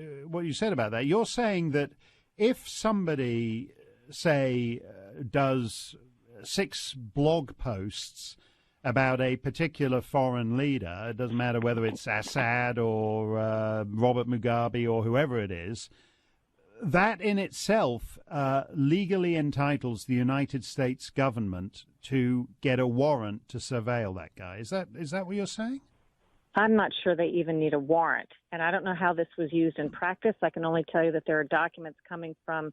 about that, you're saying that if somebody, say, does 6 blog posts about a particular foreign leader, it doesn't matter whether it's Assad or Robert Mugabe or whoever it is, that in itself legally entitles the United States government to get a warrant to surveil that guy. Is that what you're saying? I'm not sure they even need a warrant, and I don't know how this was used in practice. I can only tell you that there are documents coming from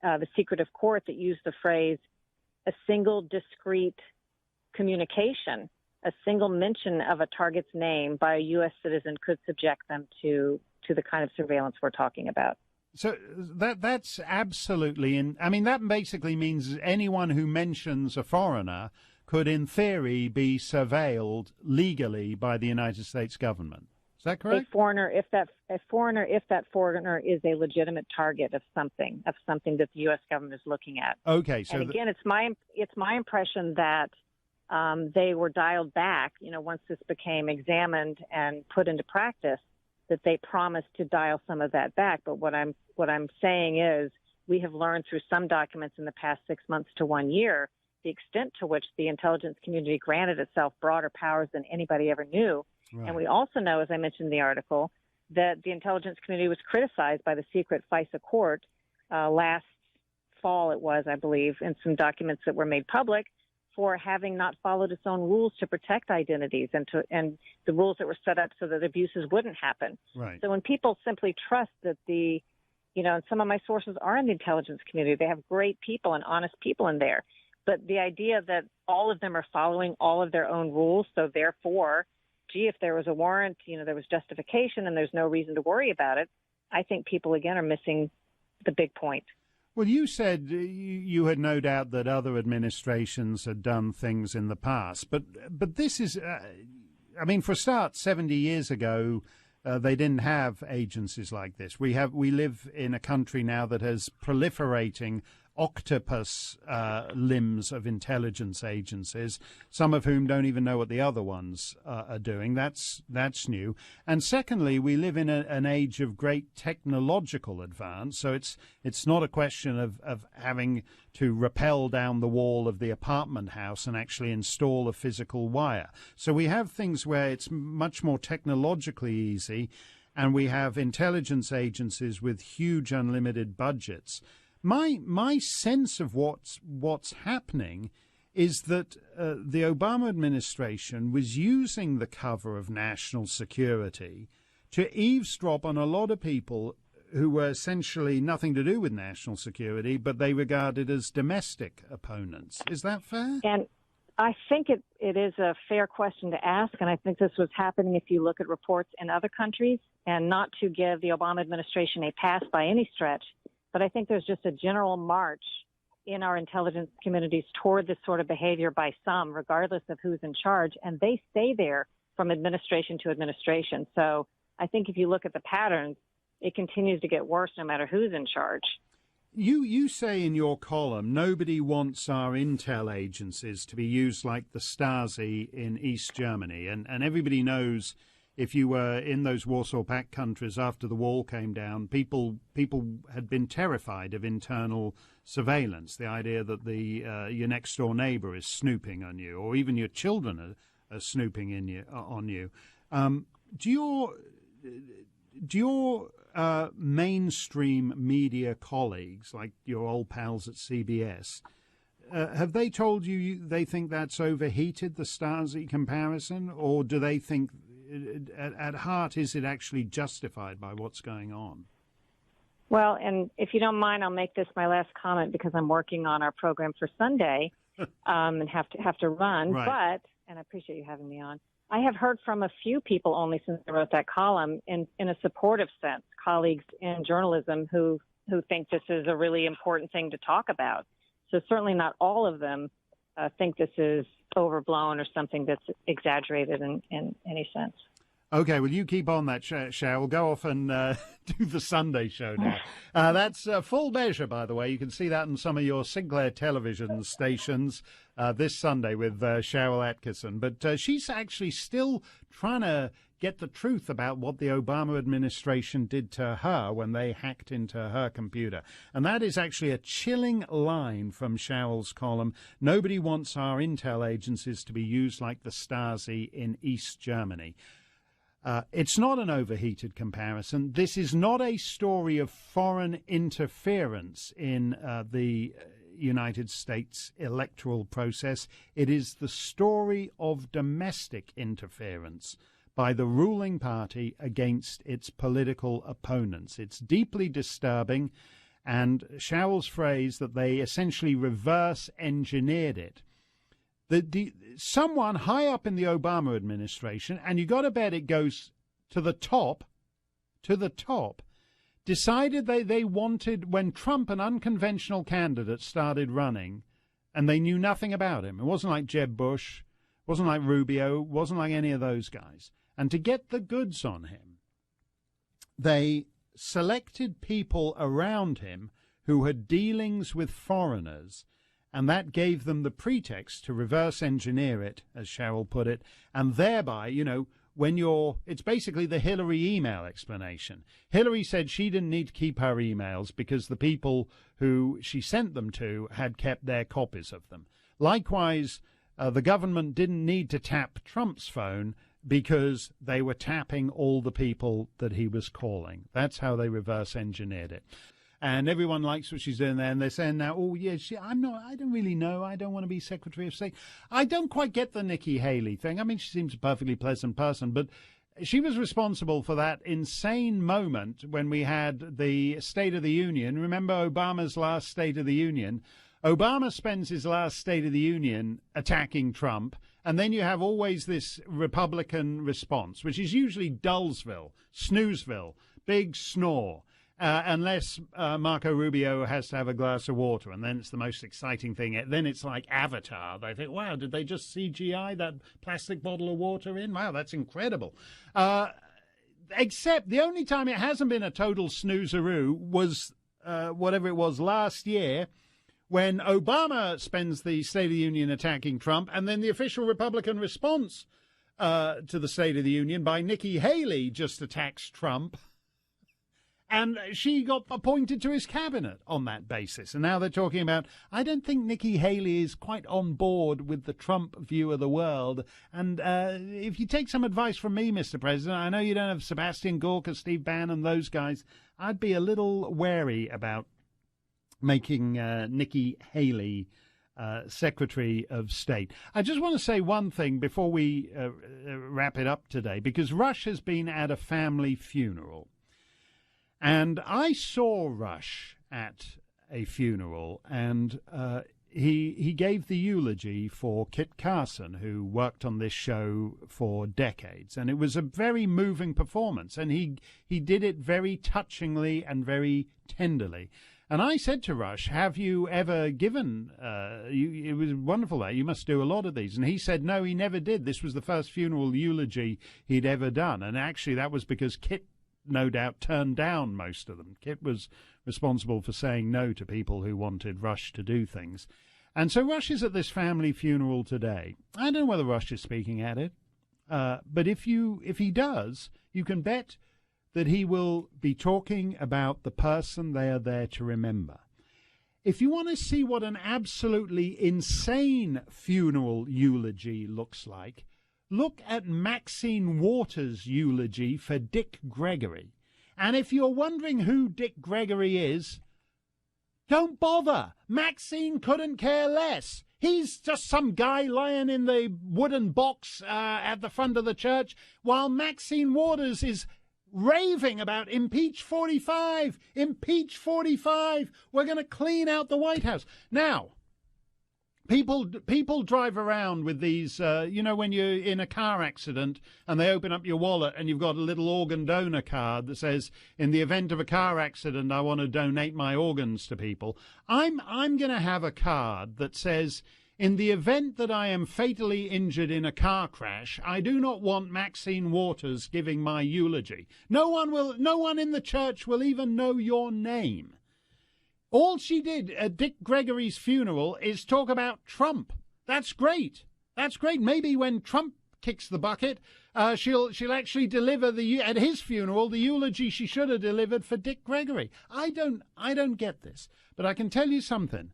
the secretive court that use the phrase a single discrete communication, a single mention of a target's name by a U.S. citizen could subject them to the kind of surveillance we're talking about. So that's absolutely that basically means anyone who mentions a foreigner could, in theory, be surveilled legally by the United States government. Is that correct? A foreigner, if that foreigner is a legitimate target of something that the U.S. government is looking at. Okay, so and again, it's my impression that they were dialed back. Once this became examined and put into practice, that they promised to dial some of that back. But what I'm saying is, we have learned through some documents in the past 6 months to 1 year the extent to which the intelligence community granted itself broader powers than anybody ever knew. Right. And we also know, as I mentioned in the article, that the intelligence community was criticized by the secret FISA court last fall, it was, I believe, in some documents that were made public, for having not followed its own rules to protect identities and the rules that were set up so that abuses wouldn't happen. Right. So when people simply trust that and some of my sources are in the intelligence community, they have great people and honest people in there. But the idea that all of them are following all of their own rules, so therefore, if there was a warrant, there was justification and there's no reason to worry about it, I think people, again, are missing the big point. Well, you said you had no doubt that other administrations had done things in the past, but this is, for a start, 70 years ago, they didn't have agencies like this. We live in a country now that has proliferating octopus limbs of intelligence agencies, some of whom don't even know what the other ones are doing. That's new. And secondly, we live in an age of great technological advance, so it's not a question of having to rappel down the wall of the apartment house and actually install a physical wire. So we have things where it's much more technologically easy, and we have intelligence agencies with huge unlimited budgets. My sense of what's happening is that the Obama administration was using the cover of national security to eavesdrop on a lot of people who were essentially nothing to do with national security, but they regarded as domestic opponents. Is that fair? And I think it is a fair question to ask, and I think this was happening if you look at reports in other countries, and not to give the Obama administration a pass by any stretch. But I think there's just a general march in our intelligence communities toward this sort of behavior by some, regardless of who's in charge, and they stay there from administration to administration. So I think if you look at the patterns, it continues to get worse no matter who's in charge. You say in your column, nobody wants our intel agencies to be used like the Stasi in East Germany, and everybody knows if you were in those Warsaw Pact countries after the wall came down, people had been terrified of internal surveillance, the idea that your next door neighbor is snooping on you, or even your children are snooping on you. Do your mainstream media colleagues, like your old pals at CBS, have they told you they think that's overheated, the Stasi comparison, or do they think at heart, is it actually justified by what's going on? Well, and if you don't mind, I'll make this my last comment because I'm working on our program for Sunday and have to run. Right. But, and I appreciate you having me on, I have heard from a few people only since I wrote that column in a supportive sense, colleagues in journalism who think this is a really important thing to talk about. So certainly not all of them think this is overblown or something that's exaggerated in any sense. Okay, well, you keep on that, Sharyl. We'll go off and do the Sunday show now. That's Full Measure, by the way. You can see that on some of your Sinclair television stations this Sunday with Sharyl Attkisson. But she's actually still trying to get the truth about what the Obama administration did to her when they hacked into her computer. And that is actually a chilling line from Sharyl's column. Nobody wants our intel agencies to be used like the Stasi in East Germany. It's not an overheated comparison. This is not a story of foreign interference in the United States electoral process. It is the story of domestic interference by the ruling party against its political opponents. It's deeply disturbing, and Sharyl's phrase that they essentially reverse engineered it. Someone high up in the Obama administration, and you got to bet it goes to the top, decided they wanted, when Trump, an unconventional candidate, started running, and they knew nothing about him. It wasn't like Jeb Bush, wasn't like Rubio, wasn't like any of those guys. And to get the goods on him, they selected people around him who had dealings with foreigners, and that gave them the pretext to reverse engineer it, as Sharyl put it, and thereby, it's basically the Hillary email explanation. Hillary said she didn't need to keep her emails because the people who she sent them to had kept their copies of them. Likewise, the government didn't need to tap Trump's phone because they were tapping all the people that he was calling. That's how they reverse engineered it. And everyone likes what she's doing there, and they're saying now, I don't really know. I don't want to be Secretary of State. I don't quite get the Nikki Haley thing. I mean, she seems a perfectly pleasant person, but she was responsible for that insane moment when we had the State of the Union. Remember Obama's last State of the Union? Obama spends his last State of the Union attacking Trump, and then you have always this Republican response, which is usually Dullsville, Snoozeville, big snore. Unless Marco Rubio has to have a glass of water, and then it's the most exciting thing. Then it's like Avatar. They think, wow, did they just CGI that plastic bottle of water in? Wow, that's incredible. Except the only time it hasn't been a total snoozeroo was whatever it was last year, when Obama spends the State of the Union attacking Trump, and then the official Republican response to the State of the Union by Nikki Haley just attacks Trump. And she got appointed to his cabinet on that basis. And now they're talking about, I don't think Nikki Haley is quite on board with the Trump view of the world. And if you take some advice from me, Mr. President, I know you don't have Sebastian Gorka, Steve Bannon, those guys. I'd be a little wary about making Nikki Haley Secretary of State. I just want to say one thing before we wrap it up today, because Rush has been at a family funeral. And I saw Rush at a funeral, and he gave the eulogy for Kit Carson, who worked on this show for decades. And it was a very moving performance, and he did it very touchingly and very tenderly. And I said to Rush, have you ever given, it was wonderful that you must do a lot of these. And he said, no, he never did. This was the first funeral eulogy he'd ever done. And actually that was because Kit, no doubt, turned down most of them. Kit was responsible for saying no to people who wanted Rush to do things. And so Rush is at this family funeral today. I don't know whether Rush is speaking at it, but if he does, you can bet that he will be talking about the person they are there to remember. If you want to see what an absolutely insane funeral eulogy looks like, look at Maxine Waters' eulogy for Dick Gregory. And if you're wondering who Dick Gregory is, don't bother. Maxine couldn't care less. He's just some guy lying in the wooden box at the front of the church, while Maxine Waters is raving about impeach 45, impeach 45. We're going to clean out the White House. Now, People drive around with these, when you're in a car accident and they open up your wallet and you've got a little organ donor card that says, in the event of a car accident, I want to donate my organs to people. I'm going to have a card that says, In the event that I am fatally injured in a car crash, I do not want Maxine Waters giving my eulogy. No one in the church will even know your name. All she did at Dick Gregory's funeral is talk about Trump. That's great. That's great. Maybe when Trump kicks the bucket, she'll actually deliver at his funeral the eulogy she should have delivered for Dick Gregory. I don't get this, but I can tell you something.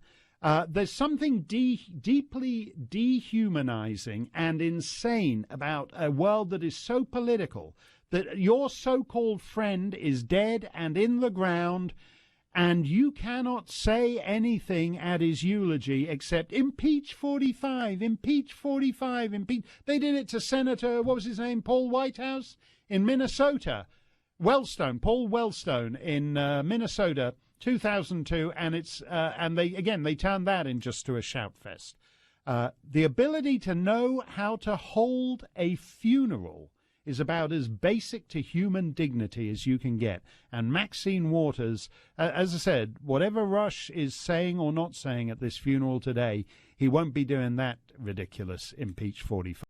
There's something deeply dehumanizing and insane about a world that is so political that your so-called friend is dead and in the ground, and you cannot say anything at his eulogy except impeach 45, impeach 45, impeach. They did it to Senator, what was his name, Paul Whitehouse in Minnesota. Paul Wellstone in Minnesota, 2002, and they turned that in just to a shout fest. The ability to know how to hold a funeral is about as basic to human dignity as you can get. And Maxine Waters, as I said, whatever Rush is saying or not saying at this funeral today, he won't be doing that ridiculous impeach 45.